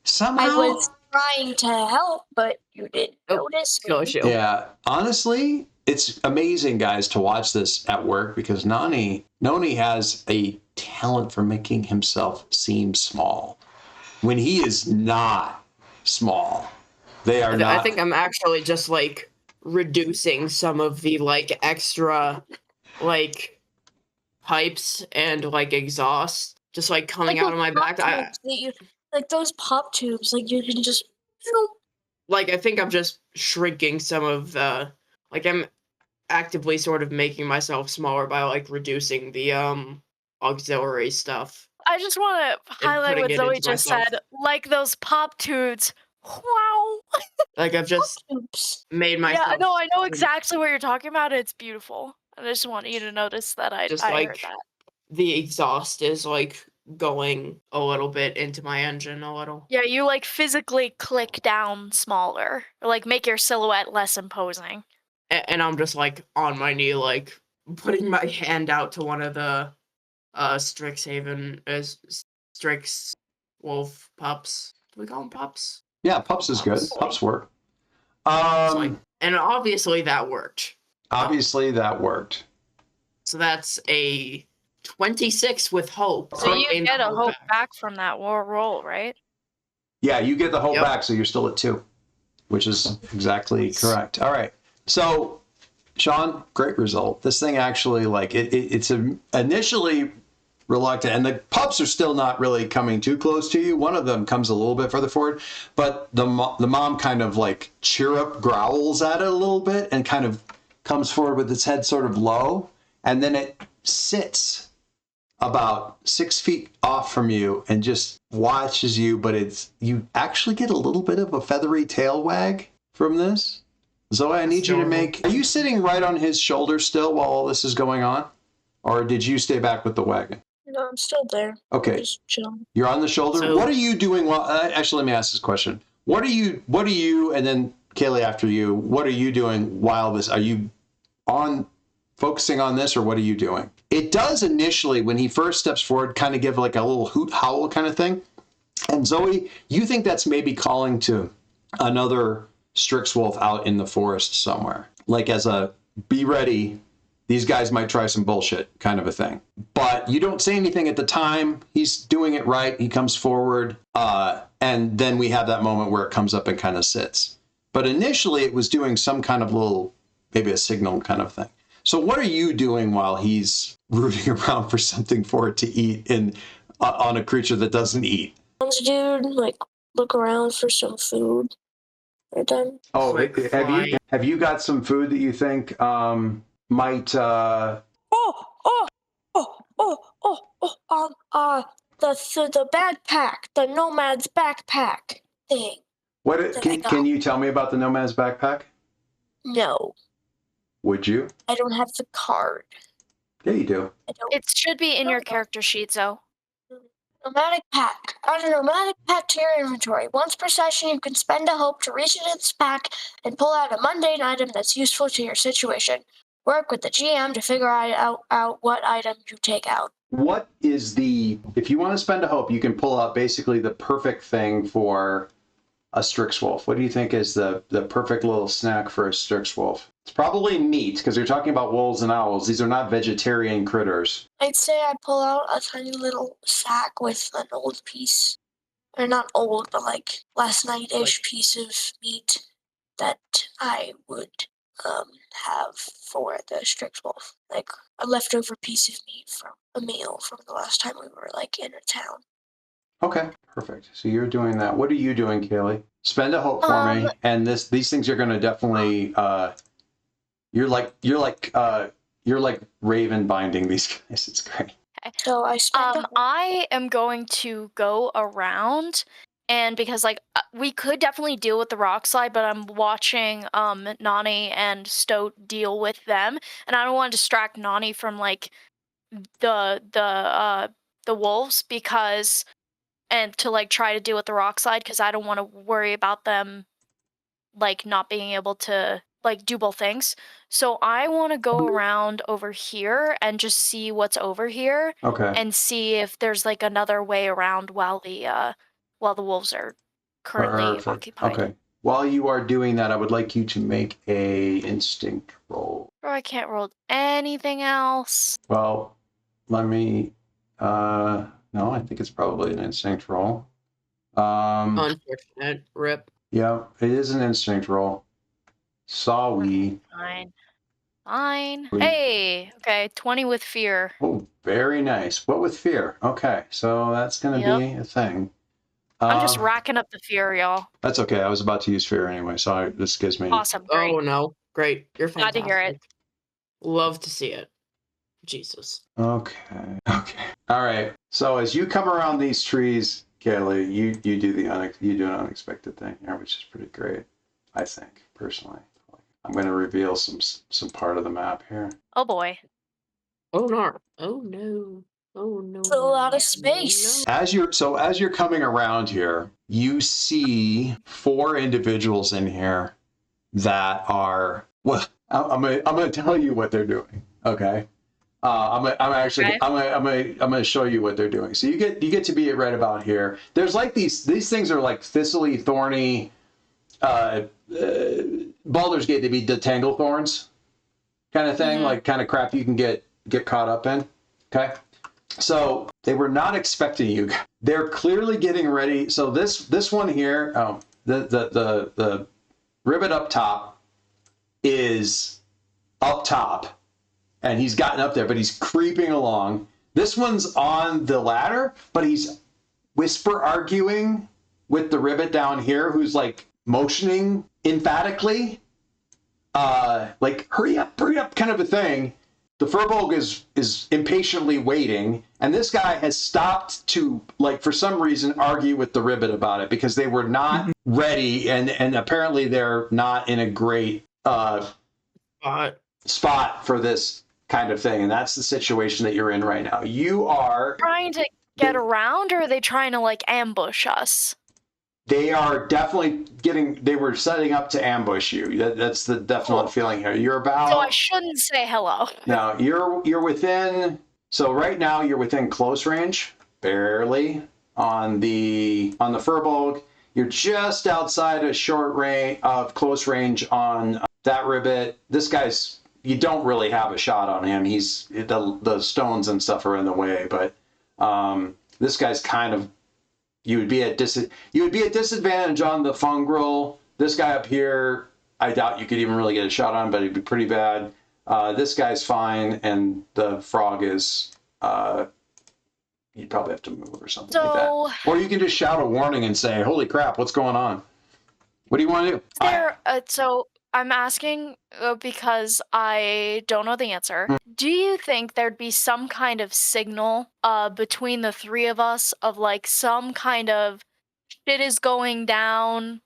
somehow... I was trying to help, but you didn't notice. Yeah, honestly, it's amazing, guys, to watch this at work because Noni has a talent for making himself seem small when he is not small. They are not. I think I'm actually just reducing some of the extra pipes and exhaust just coming out of my back. Those pop tubes, you can just... I think I'm just shrinking some of the... I'm actively sort of making myself smaller by reducing the auxiliary stuff. I just want to highlight what Zoe just said. Those pop tubes. Wow. I've just made myself... Yeah, no, I know exactly what you're talking about. It's beautiful. I just want you to notice that I heard that. The exhaust is going a little bit into my engine a little. Yeah, you physically click down smaller, or make your silhouette less imposing. And I'm just on my knee, putting my hand out to one of the Strixhaven Strixwolf pups. Do we call them pups? Yeah, pups is good. Pups work. And obviously that worked. Obviously that worked. So that's a 26 with hope. So you Gain get the a hope back. back from that roll, right? Yeah, you get the hope Yep. back, so you're still at 2, which is exactly correct. All right. So, Sean, great result. This thing actually, like, it's initially reluctant, and the pups are still not really coming too close to you. One of them comes a little bit further forward, but the mom kind of like growls at it a little bit and kind of comes forward with its head sort of low, and then it sits about 6 feet off from you and just watches you, but you actually get a little bit of a feathery tail wag from this. Zoe, I need you to are you sitting right on his shoulder still while all this is going on? Or did you stay back with the wagon? No, I'm still there. Okay. Just chilling. You're on the shoulder. So- What are you doing while, actually, let me ask this question. What are you, and then Kaylee after you, what are you doing while this, are you focusing on this, or what are you doing? It does initially, when he first steps forward, kind of give like a little hoot howl kind of thing. And Zoe, you think that's maybe calling to another Strixwolf out in the forest somewhere, like as a be ready, these guys might try some bullshit kind of a thing. But you don't say anything at the time. He's doing it right. He comes forward, and then we have that moment where it comes up and kind of sits. But initially it was doing some kind of little, maybe a signal kind of thing. So what are you doing while he's rooting around for something for it to eat on a creature that doesn't eat? Dude, like, look around for some food. Right then. Oh, Quick have you got some food that you think might? The backpack, the nomad's backpack thing. Can you tell me about the nomad's backpack? No, Would you? I don't have the card. Yeah, you do. I don't. It should be in your character sheet, so. Nomadic pack. Add a nomadic pack to your inventory. Once per session, you can spend a hope to reach into this pack and pull out a mundane item that's useful to your situation. Work with the GM to figure out what item you take out. What is if you want to spend a hope, you can pull out basically the perfect thing for a Strixwolf. What do you think is the perfect little snack for a Strixwolf? It's probably meat, because you're talking about wolves and owls. These are not vegetarian critters. I'd say I pull out a tiny little sack with an old piece, or not old, but like last night-ish piece of meat that I would have for the Strixwolf. Like a leftover piece of meat from a meal from the last time we were like in a town. Okay, perfect. So you're doing that. What are you doing, Kaylee? Spend a hope for me, and these things are going to definitely. You're like Raven binding these guys. It's great. So I spend. I am going to go around, and because like we could definitely deal with the rock slide, but I'm watching Nani and Stoat deal with them, and I don't want to distract Nani from like the wolves and to like try to deal with the rock slide, because I don't want to worry about them like not being able to like do both things. So I want to go around over here and just see what's over here. Okay. And see if there's like another way around while the wolves are currently occupied. Okay. While you are doing that, I would like you to make a instinct roll. Or I can't roll anything else. Well, let me. No, I think it's probably an instinct roll. Unfortunate. Rip. Yeah, it is an instinct roll. Sorry. Fine. Hey, okay, 20 with fear. Oh, very nice. What with fear? Okay, so that's going to be a thing. I'm just racking up the fear, y'all. That's okay. I was about to use fear anyway, so this gives me... Awesome, great. Oh, no. Great. You're fantastic. Glad to hear it. Love to see it. Jesus. Okay. All right. So as you come around these trees, Kaylee, you do an unexpected thing here, which is pretty great, I think, personally. I'm going to reveal some part of the map here. Oh boy. Oh no. Oh no. Oh no. It's a lot of space. No. As you're coming around here, you see 4 individuals in here that are, well, I'm gonna tell you what they're doing. Okay. I'm gonna show you what they're doing. So you get to be right about here. There's like these things are like thistly, thorny Baldur's Gate, they'd be the tangle thorns kind of thing, like kind of crap you can get caught up in. Okay. So they were not expecting you. They're clearly getting ready. So this one here, the ribbit up top is up top, and he's gotten up there, but he's creeping along. This one's on the ladder, but he's whisper arguing with the ribbit down here, who's like motioning emphatically, like hurry up kind of a thing. The Furbolg is impatiently waiting, and this guy has stopped to, like, for some reason, argue with the ribbit about it because they were not ready, and apparently they're not in a great spot for this kind of thing, and that's the situation that you're in right now. You are trying to get around, or are they trying to like ambush us? They are definitely they were setting up to ambush you. That's the definite feeling here. You're about. So I shouldn't say hello. No, you're within. So right now you're within close range, barely on the Furbolg. You're just outside of close range on that ribbit. This guy's, you don't really have a shot on him. He's the stones and stuff are in the way, but this guy's kind of. You would be at disadvantage on the fungrel. This guy up here, I doubt you could even really get a shot on, but it'd be pretty bad. This guy's fine, and the frog is. You'd probably have to move or something like that. Or you can just shout a warning and say, "Holy crap, what's going on? What do you want to do?" So I'm asking because I don't know the answer. Do you think there'd be some kind of signal between the three of us of like some kind of shit is going down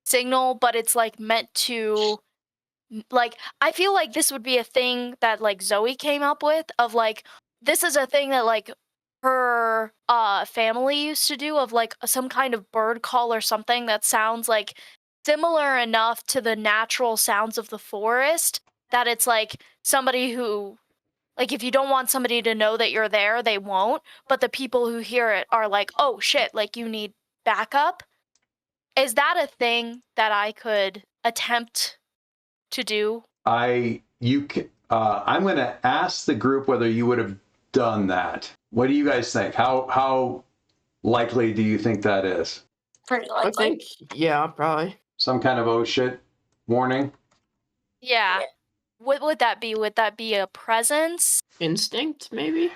signal, but it's like meant to, like, I feel like this would be a thing that like Zoe came up with of like, this is a thing that like her family used to do of like some kind of bird call or something that sounds like similar enough to the natural sounds of the forest that it's like somebody who, like, if you don't want somebody to know that you're there, they won't, but the people who hear it are like, oh shit, like you need backup. Is that a thing that I could attempt to do? I'm going to ask the group whether you would have done that. What do you guys think? How likely do you think that is? Pretty likely. I think, yeah, probably. Some kind of oh shit warning? Yeah. What would that be? Would that be a presence? Instinct, maybe?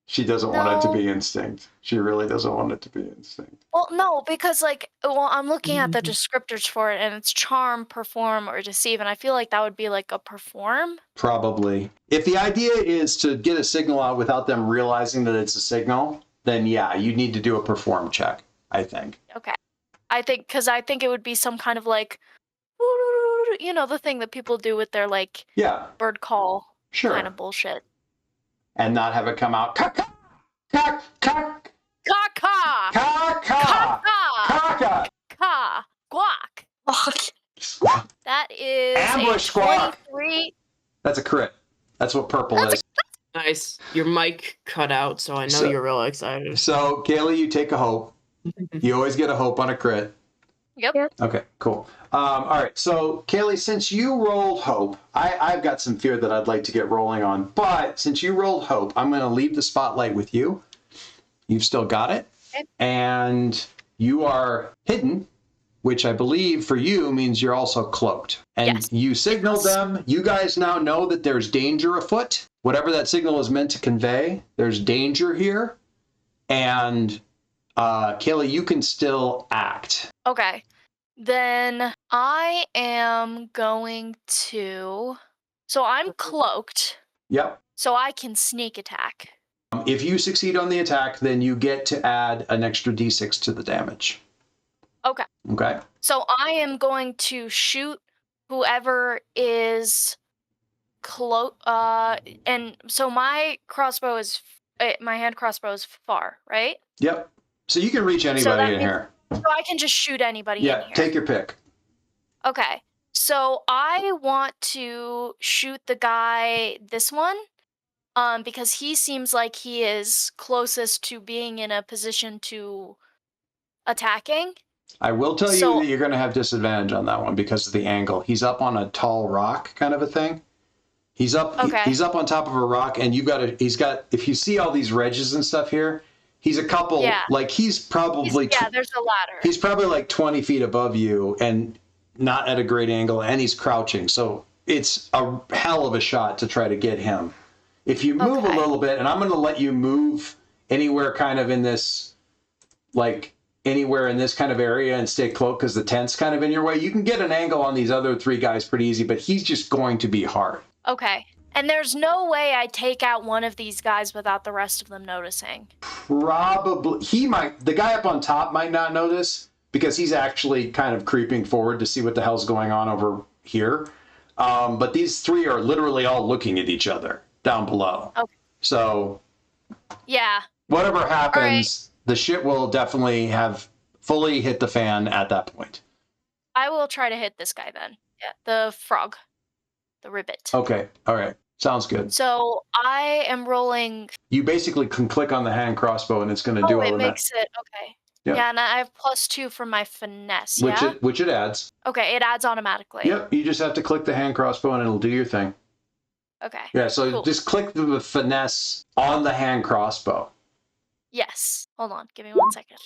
She doesn't want it to be instinct. She really doesn't want it to be instinct. Well, no, because I'm looking at the descriptors for it, and it's charm, perform, or deceive, and I feel like that would be like a perform. Probably. If the idea is to get a signal out without them realizing that it's a signal, then yeah, you need to do a perform check, I think. Okay. I think it would be some kind of like, the thing that people do with their like bird call kind of bullshit. And not have it come out caca, caca, caca, caca, caca, caca, caca, guac. That is ambush squawk. 23. That's a crit. That's what purple is. Nice. Your mic cut out, so I know you're really excited. So, Kaylee, you take a hope. You always get a hope on a crit. Yep. Okay, cool. All right, so Kaylee, since you rolled hope, I've got some fear that I'd like to get rolling on, but since you rolled hope, I'm going to leave the spotlight with you. You've still got it, and you are hidden, which I believe for you means you're also cloaked. And you signaled them. You guys now know that there's danger afoot. Whatever that signal is meant to convey, there's danger here, and Kaylee, you can still act. Okay. Then I am going to... So I'm cloaked. Yep. So I can sneak attack. If you succeed on the attack, then you get to add an extra d6 to the damage. Okay. Okay. So I am going to shoot whoever is and so my crossbow is... my hand crossbow is far, right? Yep. So you can reach anybody in here. So I can just shoot anybody in here. Yeah, take your pick. Okay. So I want to shoot the guy, this one, because he seems like he is closest to being in a position to attacking. I will tell So- you that you're going to have disadvantage on that one because of the angle. He's up on a tall rock kind of a thing. He's up. Okay. He's up on top of a rock, and you've got to. He's got. If you see all these ledges and stuff here, he's a couple. Yeah. Like he's probably. there's a ladder. He's probably like 20 feet above you, and not at a great angle, and he's crouching. So it's a hell of a shot to try to get him. If you move a little bit, and I'm going to let you move anywhere kind of in this, like anywhere in this kind of area and stay close because the tent's kind of in your way. You can get an angle on these other three guys pretty easy, but he's just going to be hard. Okay. And there's no way I take out one of these guys without the rest of them noticing. Probably. He might, the guy up on top might not notice because he's actually kind of creeping forward to see what the hell's going on over here. But these three are literally all looking at each other down below. Okay. So Yeah. whatever happens, the shit will definitely have fully hit the fan at that point. I will try to hit this guy then. Yeah. The frog. The ribbit. Okay. All right. Sounds good. So I am rolling. You basically can click on the hand crossbow and it's going to do all it of makes it. Okay. Yep. Yeah, and I have +2 for my finesse. that. Yeah. Which it adds. Okay, it adds automatically. Yep. You just have to click the hand crossbow and it'll do your thing. Okay. Yeah. So Cool. just click the finesse on the hand crossbow. Yes. Hold on. Give me 1 second.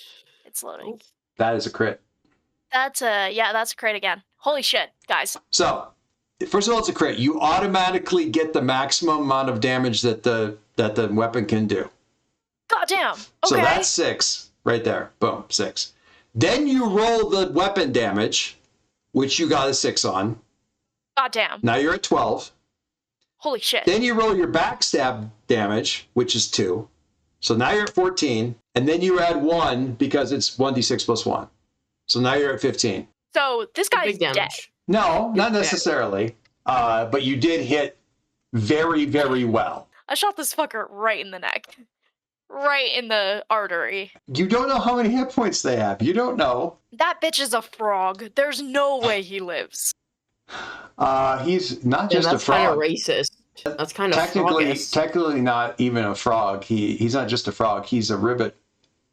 It's loading. That is a crit. That's a crit again. Holy shit, guys. So, first of all, it's a crit. You automatically get the maximum amount of damage that the weapon can do. Goddamn. Okay. So that's 6 right there. Boom, 6. Then you roll the weapon damage, which you got a 6 on. Goddamn. Now you're at 12. Holy shit. Then you roll your backstab damage, which is 2. So now you're at 14. And then you add 1 because it's 1d6 plus 1. So now you're at 15. So this guy's Big dead. damage. No, not Yeah. necessarily. But you did hit very, very well. I shot this fucker right in the neck. Right in the artery. You don't know how many hit points they have. You don't know. That bitch is a frog. There's no way he lives. He's not Yeah, just a that's kind of frog. racist. That's kind of Technically not even a frog. He's not just a frog. He's a ribbit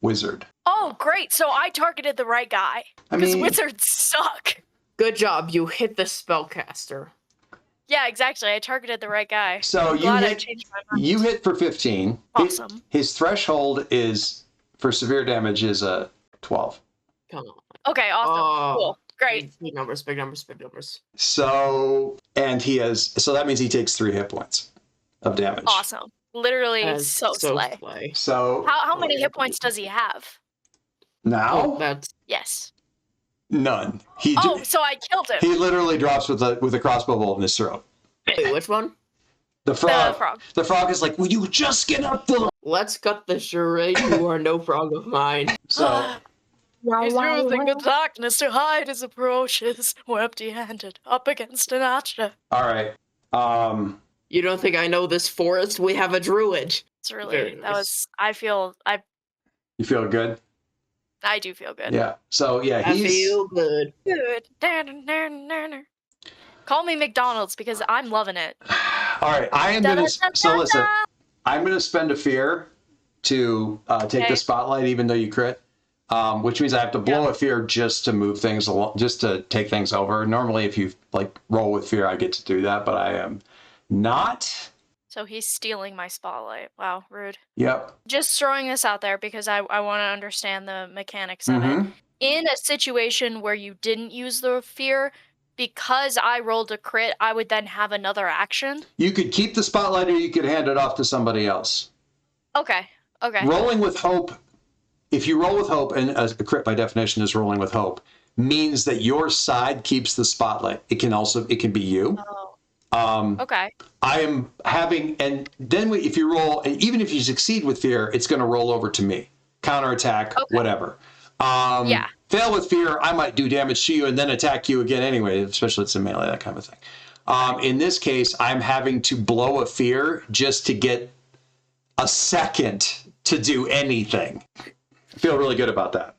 wizard. Oh, great. So I targeted the right guy. I Because mean, wizards suck. Good job. You hit the spellcaster. Yeah, exactly. I targeted the right guy. so I'm you glad I hit, changed my mind. you hit for 15. Awesome. His threshold is for severe damage is a 12. Come on. Okay, awesome. Oh. Cool. Great. Big numbers, big numbers, big numbers. So that means he takes 3 hit points of damage. Awesome. Literally That's so slay. So How many hit points does he have? now Oh, that's Yes. none. So I killed him. He literally drops with a crossbow bolt in his throat. wait, which one? The frog. frog. The frog is like, "Will you just get up the?" Let's cut the charade. You are no frog of mine. So He's using the darkness to hide his approaches. We're empty-handed, up against an archer. all right. You don't think I know this forest? We have a druid. It's really Very that nice. was. You feel good? I do feel good. Yeah. So yeah, I he's feel good. Good. Call me McDonald's because I'm loving it. all right. I am gonna. So listen, I'm gonna spend a fear to take Okay. the spotlight, even though you crit. Which means I have to blow a fear just to move things along, just to take things over. Normally, if you like roll with fear, I get to do that, but I am not. So he's stealing my spotlight. Wow, rude. Yep. Just throwing this out there because I want to understand the mechanics of it. Mhm. In a situation where you didn't use the fear, because I rolled a crit, I would then have another action. You could keep the spotlight, or you could hand it off to somebody else. Okay. Okay. Rolling with hope. If you roll with hope, and a crit by definition is rolling with hope, means that your side keeps the spotlight. It can be you. Oh, okay. I am having, and then if you roll, and even if you succeed with fear, it's going to roll over to me. Counterattack, whatever. Yeah. Fail with fear, I might do damage to you and then attack you again anyway, especially if it's a melee, that kind of thing. In this case, I'm having to blow a fear just to get a second to do anything. I feel really good about that.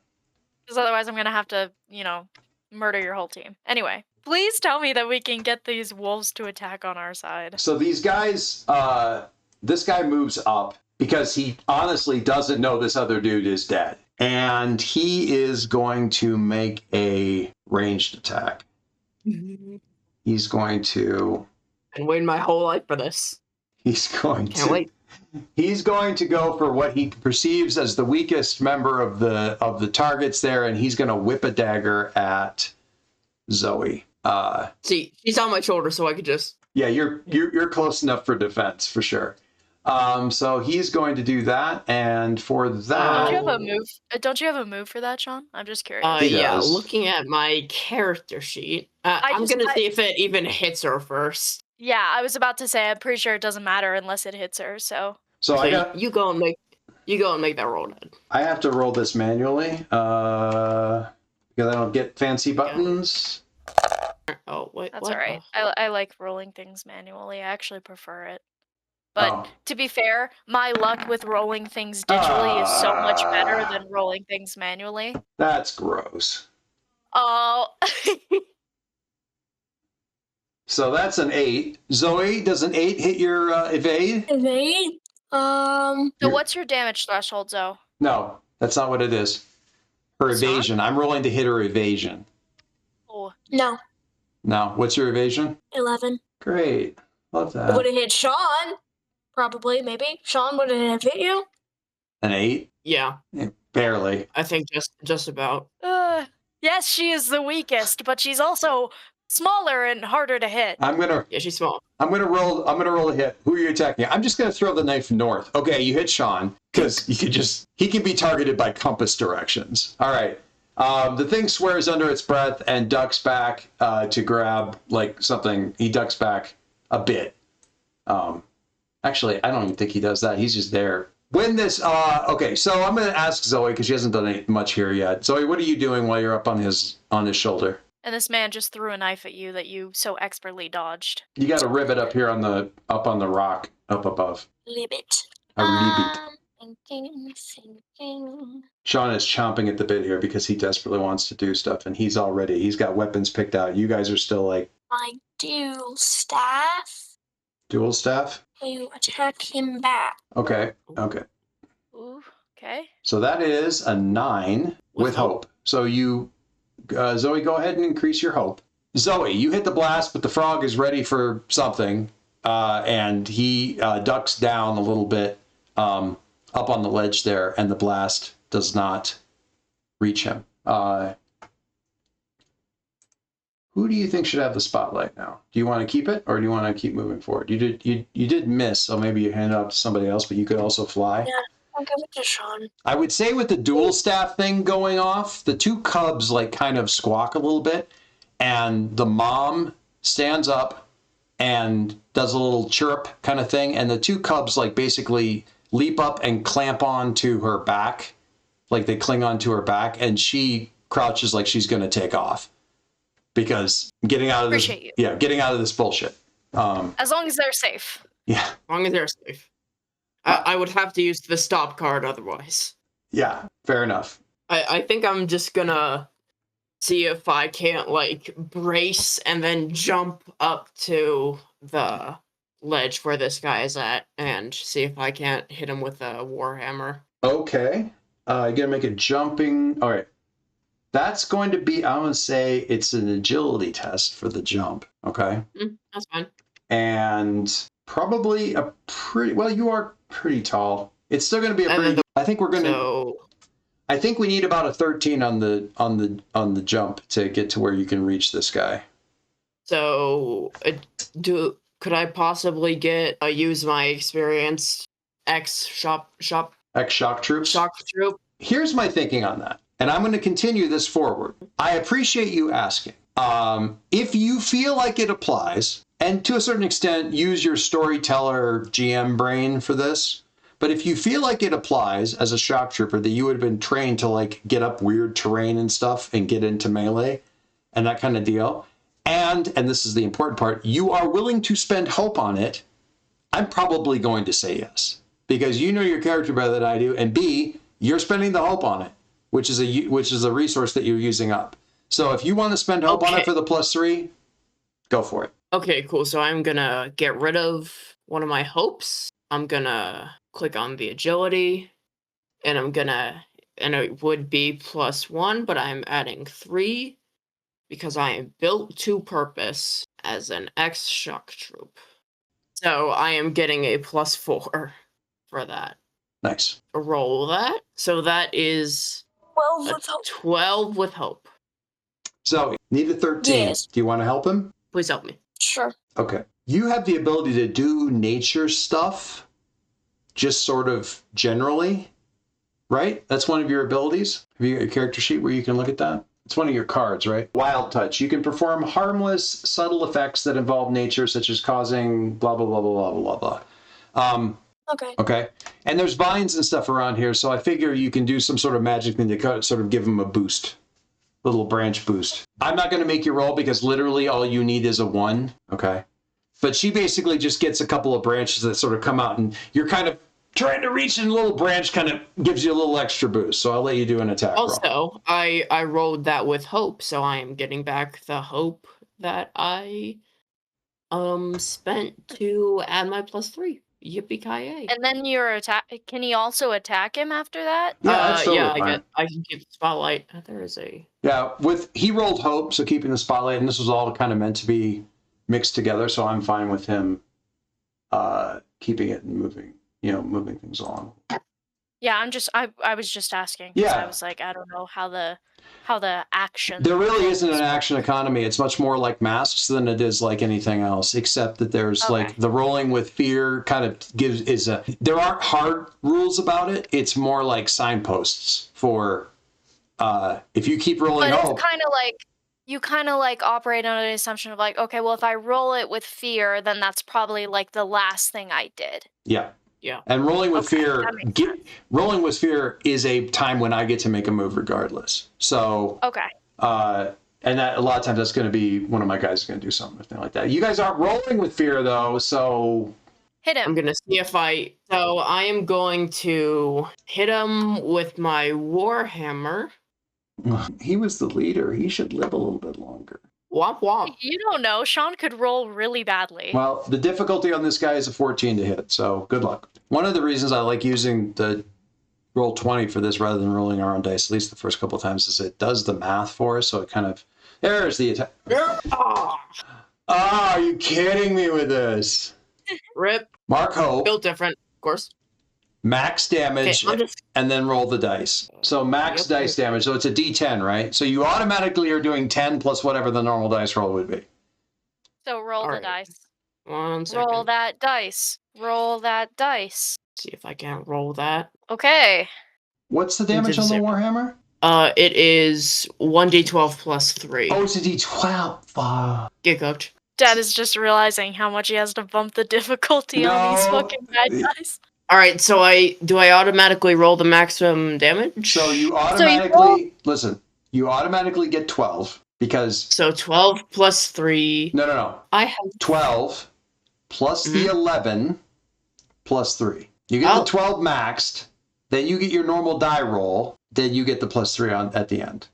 Because otherwise I'm going to have to, murder your whole team. Anyway, please tell me that we can get these wolves to attack on our side. So these guys, this guy moves up because he honestly doesn't know this other dude is dead. and he is going to make a ranged attack. He's going to. Been waiting my whole life for this. He's going Can't to. wait. He's going to go for what he perceives as the weakest member of the targets there, and he's going to whip a dagger at Zoe. See, she's on my shoulder, so I could just. Yeah, you're close enough for defense for sure. So he's going to do that, and for that, Don't you have a move? Don't you have a move for that, Sean? I'm just curious. He Yeah, does. looking at my character sheet, I'm gonna see if it even hits her first. Yeah, I was about to say I'm pretty sure it doesn't matter unless it hits her. So You go and make that roll, Ned. I have to roll this manually because I don't get fancy buttons. Oh wait, that's what? all right. I like rolling things manually. I actually prefer it. But to be fair, my luck with rolling things digitally is so much better than rolling things manually. That's gross. Oh. So that's an 8. Zoe, does an 8 hit your evade? Evade? So what's your damage threshold, Zoe? No, that's not what it is. Her It's not? evasion. I'm rolling to hit her evasion. Oh. No, Now, what's your evasion? 11. Great. Love Would that. have hit Sean. Probably, maybe. Sean, would it have hit you? An 8? Yeah, Barely. I think just about. Yes, she is the weakest, but she's also smaller and harder to hit. Yeah, she's small. I'm gonna roll a hit. Who are you attacking? I'm just gonna throw the knife north. Okay, you hit Sean because he can be targeted by compass directions. All right. The thing swears under its breath and ducks back to grab like something. He ducks back a bit. Actually, I don't even think he does that. He's just there. When this, okay, so I'm gonna ask Zoe because she hasn't done much here yet. Zoe, what are you doing while you're up on his shoulder? And this man just threw a knife at you that you so expertly dodged. You got a ribbit up here on the rock up above. Ribbit. A ribbit. Thinking. Sean is chomping at the bit here because he desperately wants to do stuff, and he's got weapons picked out. You guys are still like My dual staff dual staff. to attack him back. Okay. Ooh, okay. So that is a 9 with hope. So you, Zoe, go ahead and increase your hope. Zoe, you hit the blast, but the frog is ready for something, and he ducks down a little bit up on the ledge there, and the blast does not reach him. Who do you think should have the spotlight now? Do you want to keep it, or do you want to keep moving forward? You did miss, so maybe you hand it off to somebody else, but you could also fly. Yeah, I'll give it to Sean. I would say with the dual staff thing going off, the two cubs like kind of squawk a little bit, and the mom stands up and does a little chirp kind of thing, and the two cubs like basically leap up and clamp onto her back, like they cling onto her back, and she crouches like she's going to take off because getting out of this, getting out of this bullshit. As long as they're safe. Yeah. As long as they're safe. I would have to use the stop card otherwise. Yeah, fair enough. I think I'm just gonna see if I can't like brace and then jump up to the ledge where this guy is at and see if I can't hit him with a warhammer. Okay. You gotta make a jumping. All right. That's going to be, I'm going to say it's an agility test for the jump. Okay. That's fine. And probably a pretty, well, you are pretty tall. It's still going to be a pretty, I think we're going to, I think we need about a 13 on the jump to get to where you can reach this guy. So could I possibly use my experienced shock troop? Here's my thinking on that. And I'm going to continue this forward. I appreciate you asking. If you feel like it applies, and to a certain extent, use your storyteller GM brain for this. But if you feel like it applies as a shock trooper, that you would have been trained to like get up weird terrain and stuff and get into melee and that kind of deal. And this is the important part, you are willing to spend hope on it, I'm probably going to say yes. Because you know your character better than I do, and B, you're spending the hope on it, which is a resource that you're using up. So if you want to spend hope on it for the +3, go for it. Okay, cool. So I'm gonna get rid of one of my hopes. I'm gonna click on the agility, and I'm gonna and it would be +1, but I'm adding 3 because I am built to purpose as an X-Shock troop. So I am getting a +4 for that. Nice. Roll that. So that is 12 a with hope. 12 with hope. Zoe, need a 13. Yes. Do you want to help him? Please help me. Sure. Okay. You have the ability to do nature stuff just sort of generally, right? That's one of your abilities. Have you got your character sheet where you can look at that? It's one of your cards, right? Wild touch. You can perform harmless, subtle effects that involve nature, such as causing blah, blah, blah, blah, blah, blah, blah. Okay. Okay. And there's vines and stuff around here, so I figure you can do some sort of magic thing to sort of give them a boost. Little branch boost. I'm not going to make you roll because literally all you need is a 1. Okay. But she basically just gets a couple of branches that sort of come out and you're kind of trying to reach and a little branch kind of gives you a little extra boost. So I'll let you do an attack roll. Also, I rolled that with hope, so I am getting back the hope that I spent to add my +3. Yippee-ki-yay. And then your attack. Can he also attack him after that? Yeah, that's totally yeah, fine. I can get the spotlight. There is a... Yeah, he rolled hope, so keeping the spotlight, and this was all kind of meant to be mixed together, so I'm fine with him keeping it and moving things along. Yeah, I was just asking. 'Cause Yeah. I was like, I don't know how the action. There really isn't an action economy. It's much more like masks than it is like anything else, except that there's like the rolling with fear kind of there aren't hard rules about it. It's more like signposts for if you keep rolling But hope. it's kind of like you kind of like operate under the assumption of like, okay, well, if I roll it with fear, then that's probably like the last thing I did. Yeah. Yeah. And rolling with Okay, fear, that makes sense. rolling with fear is a time when I get to make a move regardless. So, Okay. and that a lot of times that's going to be one of my guys is going to do something like that. You guys aren't rolling with fear though, so Hit him. I'm gonna see if so I am going to hit him with my warhammer. he was the leader. He should live a little bit longer. Womp womp. You don't know. Sean could roll really badly. Well, the difficulty on this guy is a 14 to hit, so good luck. One of the reasons I like using the roll 20 for this rather than rolling our own dice, at least the first couple of times, is it does the math for us, so it kind of... There's the attack. Are you kidding me with this? Rip. Mark hope. Built different, of course. Max damage, and then roll the dice. So max dice damage. So it's a D10, right? So you automatically are doing 10 plus whatever the normal dice roll would be. So roll the dice. 1 second. Roll that dice. Roll that dice. See if I can roll that. Okay. What's the damage on the Warhammer? It is 1d12 plus 3. Oh, it's a D12. Get cooked. Dad is just realizing how much he has to bump the difficulty on these fucking bad guys. All right, so do I automatically roll the maximum damage? So you automatically listen. You automatically get 12 because. So 12 plus 3. No. I have 12 plus the 11 plus 3. You get the 12 maxed. Then you get your normal die roll. Then you get the plus 3 at the end.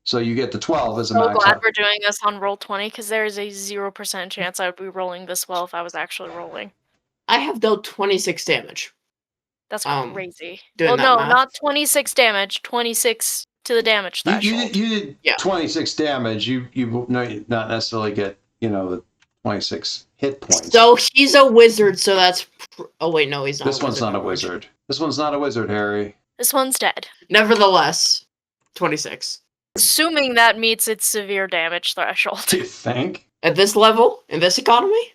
So you get the 12 as a max. I'm glad we're doing this on roll 20 because there is a 0% chance I would be rolling this well if I was actually rolling. I have dealt 26 damage. That's crazy. Well, no, math. not 26 damage. 26 to the damage threshold. You did 26 damage. You not necessarily get the 26 hit points. So he's a wizard. So that's. Oh wait, no, he's not. This one's not a wizard. This one's not a wizard, Harry. This one's dead. Nevertheless, 26. Assuming that meets its severe damage threshold. Do you think? At this level, in this economy,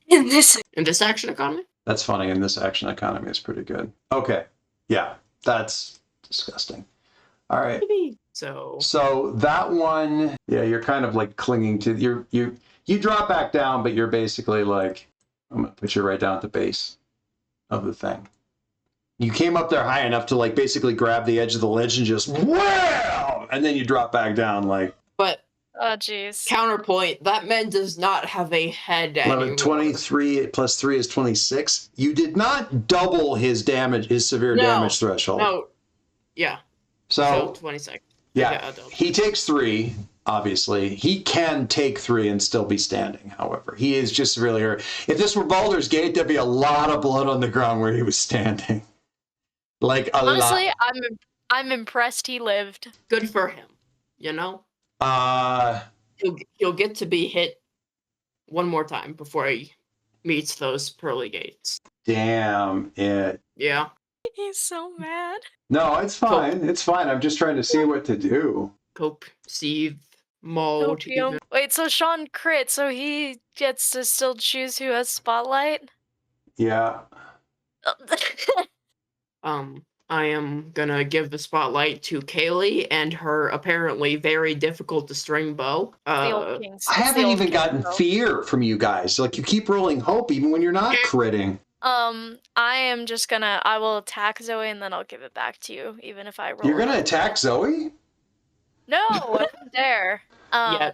In this action economy. That's funny. And this action economy is pretty good. Okay, yeah, that's disgusting. All right. So that one, yeah, you're kind of like clinging to you drop back down, but you're basically like, I'm gonna put you right down at the base of the thing. You came up there high enough to like basically grab the edge of the ledge and just wow, and then you drop back down like. But oh jeez. Counterpoint: that man does not have a head anymore. 23 plus 3 is 26. You did not double his damage, his severe damage threshold. No. Yeah. So 26. Yeah. He takes 3. Obviously, he can take 3 and still be standing. However, he is just really hurt. If this were Baldur's Gate, there'd be a lot of blood on the ground where he was standing. Like a Honestly, lot. I'm impressed he lived. Good for him. You know, Uh, he'll get to be hit one more time before he meets those pearly gates. damn it. Yeah. He's so mad. No, it's fine. It's fine. I'm just trying to see what to do. Cope, seethe, mode. Opium. Wait, so Sean crit, so he gets to still choose who has spotlight? Yeah. I am gonna give the spotlight to Kaylee and her apparently very difficult to string bow. The old king's. I it's the haven't old even king's gotten bow. fear from you guys. Like, you keep rolling hope even when you're not critting. I am just gonna. I will attack Zoe and then I'll give it back to you, even if I roll. You're going to it. attack Zoe? No, I didn't dare. Yeah.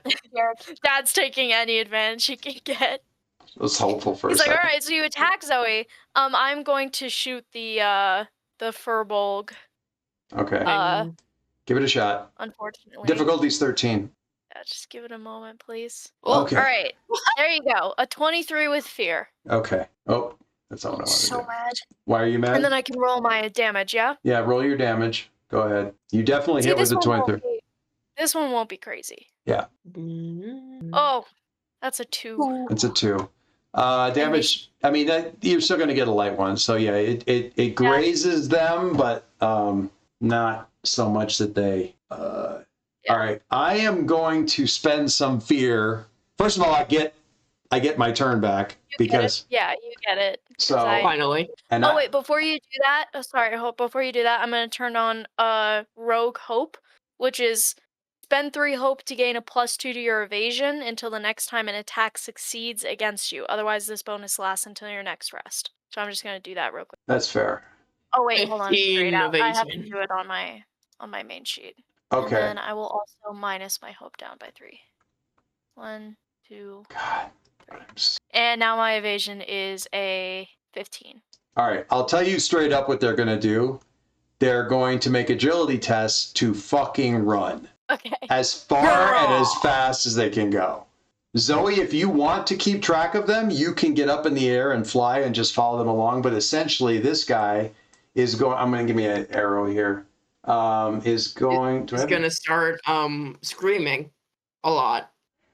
Dad's taking any advantage he can get. I was hopeful for He's a like, second. all right, so you attack Zoe. I'm going to shoot the furbolg. Okay. Give it a shot. Unfortunately. Difficulty's 13. Yeah, just give it a moment, please. Okay. All right, there you go. A 23 with fear. Okay. Oh, that's not what I wanted So to do. mad. Why are you mad? And then I can roll my damage, yeah? Yeah, roll your damage. Go ahead. You definitely See, hit with this the one won't 23. be- This one won't be crazy. Yeah, Oh, that's a 2. it's a 2. Damage, I mean, you're still going to get a light one. So, yeah, it grazes them, but not so much that they... All right, I am going to spend some fear. First of all, I get my turn back because... Yeah, you get it. So Finally. And wait, before you do that, sorry, Hope, before you do that, I'm going to turn on Rogue Hope, which is spend 3 hope to gain a +2 to your evasion until the next time an attack succeeds against you. Otherwise, this bonus lasts until your next rest. So I'm just going to do that real quick. That's fair. Oh, wait, hold on. 15 Straight out. I have to evasion. do it on my main sheet. Okay. And then I will also minus my hope down by 3. 1, 2, God. 3. And now my evasion is a 15. All right, I'll tell you straight up what they're going to do. They're going to make agility tests to fucking run. Okay. As far and as fast as they can go. Zoe, if you want to keep track of them, you can get up in the air and fly and just follow them along. But essentially, this guy is going... I'm going to give me an arrow here. Is going to... He's going to start screaming a lot.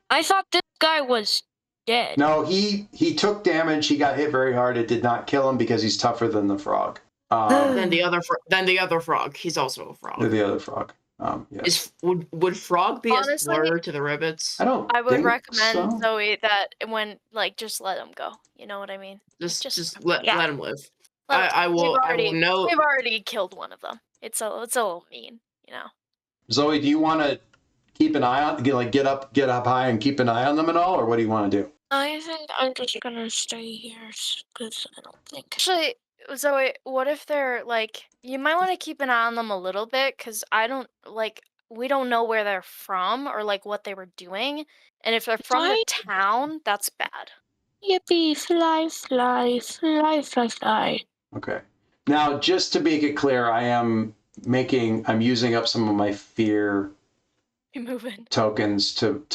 I thought this guy was dead. No, he took damage. He got hit very hard. It did not kill him because he's tougher than the frog. Then the other frog. He's also a frog. The other frog. Yes. Would frog be Honestly, a slur to the rivets? I would recommend so. Zoe that when just let him go. You know what I mean? Just let him live. Let him- I will know. We've already killed one of them. It's a little mean, you know. Zoe, do you want to keep an eye on, get up high and keep an eye on them at all, or what do you want to do? I think I'm just gonna stay here because I don't think. Actually, Zoe, what if they're you might want to keep an eye on them a little bit because we don't know where they're from or what they were doing, and if they're from the town, that's bad. Yippee! Fly, fly, fly, fly, fly. Okay. Now, just to make it clear, I'm using up some of my fear You're moving. tokens to.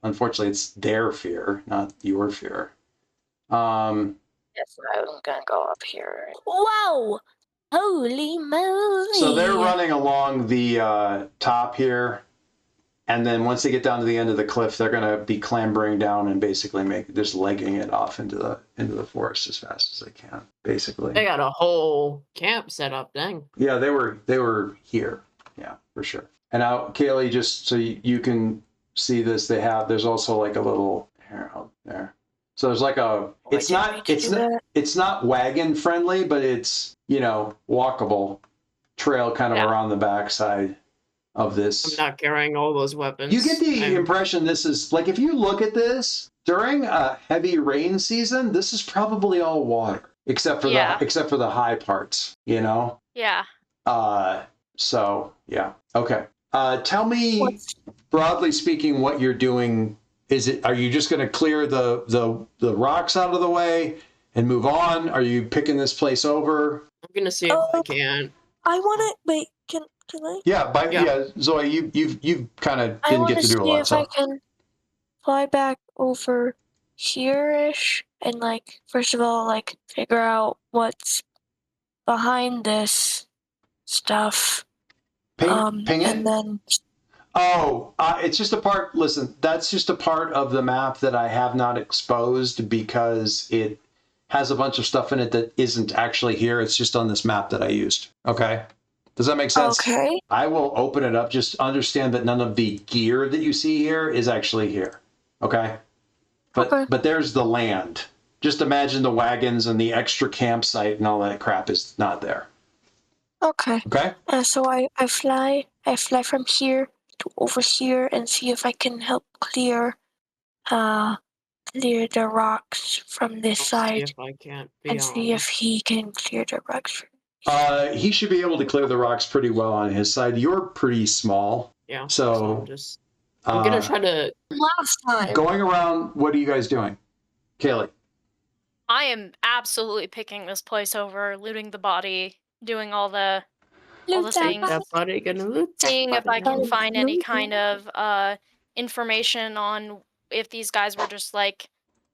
Unfortunately, it's their fear, not your fear. Yes, I'm gonna go up here. Whoa! Holy moly! So they're running along the top here, and then once they get down to the end of the cliff, they're going to be clambering down and basically just legging it off into the forest as fast as they can. Basically, They got a whole camp set up. Dang. yeah, they were here, yeah, for sure. And now, Kaylee, just so you can see this, there's also like a little there. So there's like it's not wagon friendly, but it's walkable trail kind of around the backside of this. I'm not carrying all those weapons. You get the impression this is if you look at this during a heavy rain season, this is probably all water except for the high parts. Yeah. So yeah. Okay. Tell me, broadly speaking, what you're doing. Are you just going to clear the rocks out of the way and move on? Are you picking this place over? I'm going to see if I can. I want to wait. Can I? Yeah, Zoe, you kind of didn't get to do a lot. I can fly back over here-ish and first of all figure out what's behind this stuff. Ping it? And then Oh, it's just a part. Listen, that's just a part of the map that I have not exposed because it has a bunch of stuff in it that isn't actually here. It's just on this map that I used. Okay. Does that make sense? okay. I will open it up. Just understand that none of the gear that you see here is actually here. Okay. But there's the land. Just imagine the wagons and the extra campsite and all that crap is not there. Okay. Okay. So I fly from here to over here and see if I can help clear the rocks from this I'll see side if I can't be and see on. if he can clear the rocks. He should be able to clear the rocks pretty well on his side. You're pretty small. Yeah. So I'm gonna try to. Last time. Going around, what are you guys doing? Kaylee. I am absolutely picking this place over, looting the body, doing all the things, That buddy gonna loot. that seeing if I buddy. can find any kind of information on if these guys were just like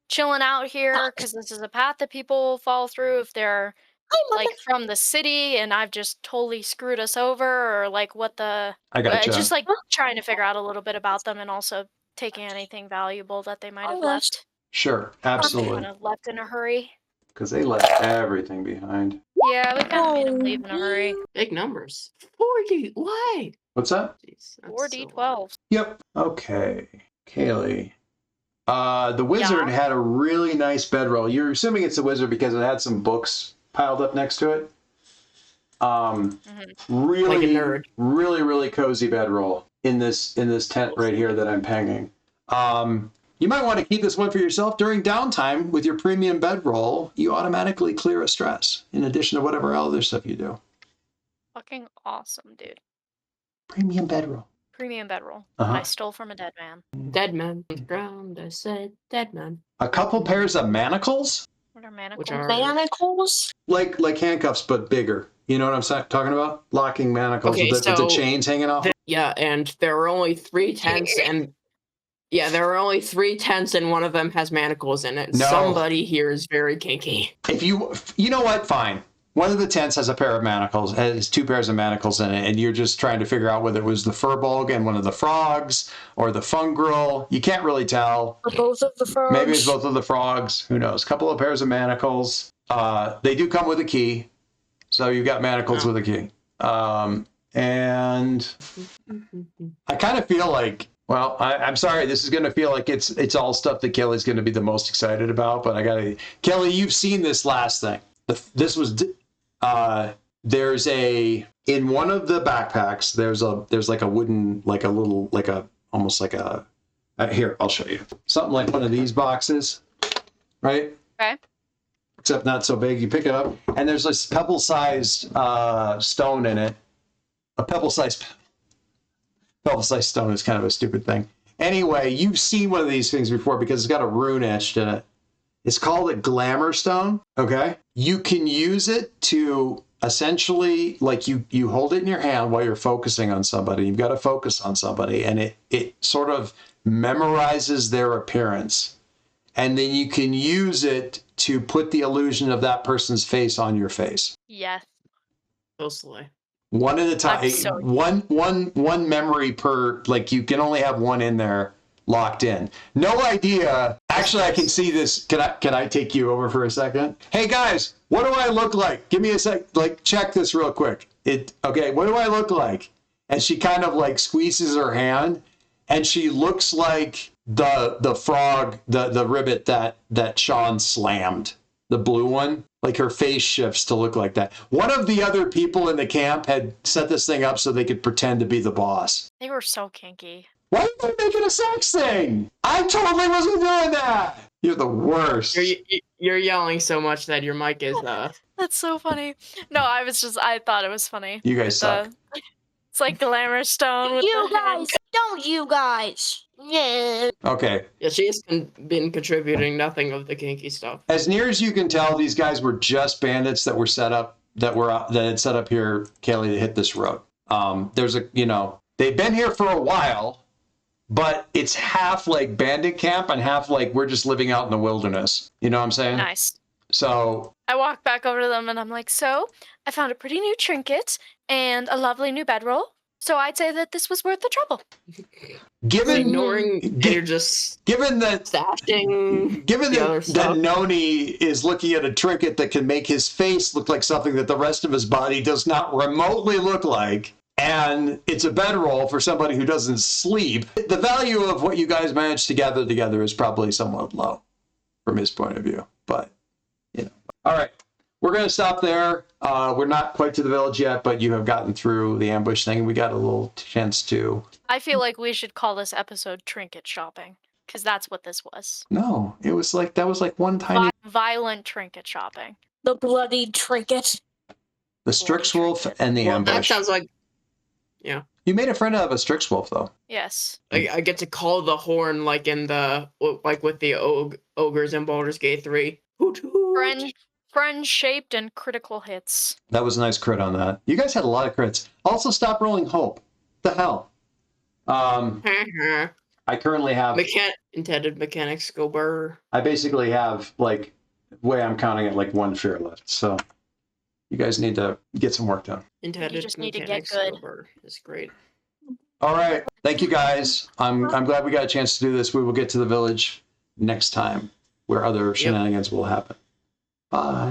chilling out here because this is a path that people follow through, if they're like from the city and I've just totally screwed us over, or like what the I gotcha. just like trying to figure out a little bit about them and also taking anything valuable that they might have left. Sure, absolutely. Kind of left in a hurry. Because they left everything behind. Yeah, we kind of made them leave in a hurry. Big numbers. 40. Why? What's that? Jeez, that's 4d12. Yep. Okay. Kaylee. The wizard had a really nice bedroll. You're assuming it's a wizard because it had some books piled up next to it. Really, Like a nerd. really cozy bedroll in this tent right here that I'm panging. You might want to keep this one for yourself. During downtime with your premium bedroll, you automatically clear a stress in addition to whatever other stuff you do. Fucking awesome, dude. Premium bedroll. Premium bedroll. Uh-huh. I stole from a dead man. Dead man on the ground. I said dead man. A couple pairs of manacles, What are manacles? Which are Manacles? like handcuffs but bigger. You know what I'm talking about? Locking manacles Okay, with the chains hanging off. Yeah, and there were only 3 tents, and there are only 3 tents, and one of them has manacles in it. No. Somebody here is very kinky. If you know what? Fine. One of the tents has a pair of manacles, has 2 pairs of manacles in it, and you're just trying to figure out whether it was the furbolg and one of the frogs or the fungrel. You can't really tell. Or both of the frogs? Maybe it's both of the frogs. Who knows? Couple of pairs of manacles. They do come with a key, so you've got manacles with a key. And I kind of feel like, well, I'm sorry, this is going to feel like it's all stuff that Kelly's going to be the most excited about, but Kelly, you've seen this last thing. This was, there's in one of the backpacks, there's like a wooden, like a little, almost like a, here, I'll show you. Something like one of these boxes, right? Okay. Except not so big. You pick it up, and there's this pebble-sized stone in it. A pebble-sized stone is kind of a stupid thing. Anyway, you've seen one of these things before because it's got a rune etched in it. It's called a glamour stone, okay? You can use it to essentially, like you hold it in your hand while you're focusing on somebody. You've got to focus on somebody, and it sort of memorizes their appearance. And then you can use it to put the illusion of that person's face on your face. Yes. Mostly. One at a time. So one memory per, like you can only have one in there locked in. No idea. Actually, I can see this. Can I take you over for a second? Hey guys, what do I look like? Give me a sec. Like check this real quick. Okay, what do I look like? And she kind of like squeezes her hand, and she looks like the frog, the ribbit that Sean slammed, the blue one. Like her face shifts to look like that. One of the other people in the camp had set this thing up so they could pretend to be the boss. They were so kinky. Why are they making a sex thing? I totally wasn't doing that. You're the worst. You're yelling so much that your mic is That's so funny. No, I thought it was funny. You guys suck. It's like glamour stone with You the guys! Don't you guys! Yeah. Okay. Yeah, she's been contributing nothing of the kinky stuff. As near as you can tell, these guys were just bandits that were set up that had set up here, Kaylee, to hit this road. There's they've been here for a while, but it's half like bandit camp and half like we're just living out in the wilderness. You know what I'm saying? Nice. So I walk back over to them and I'm like, so I found a pretty new trinket and a lovely new bedroll. So I'd say that this was worth the trouble. Given ignoring, and you're just given that stashing given the other that stuff. Noni is looking at a trinket that can make his face look like something that the rest of his body does not remotely look like, and it's a bedroll for somebody who doesn't sleep, the value of what you guys managed to gather together is probably somewhat low from his point of view. But, you know. All right. We're going to stop there. We're not quite to the village yet, but you have gotten through the ambush thing. We got a little chance to... I feel like we should call this episode Trinket Shopping, because that's what this was. No, it was like, that was like one tiny... Violent trinket shopping. The bloody trinket. The Strixwolf and the Well, ambush. that sounds like, yeah. You made a friend out of a Strixwolf, though. Yes. I get to call the horn like in the, like with the ogres in Baldur's Gate 3. Hoot, hoot. Friend-shaped and critical hits. That was a nice crit on that. You guys had a lot of crits. Also, stop rolling hope. The hell? I currently have... Intended mechanics go burr. I basically have, like, the way I'm counting it, like one fear left. So you guys need to get some work done. Intended You just need to get mechanics good. go burr. It's great. All right. Thank you, guys. I'm glad we got a chance to do this. We will get to the village next time where other shenanigans will happen. Bye.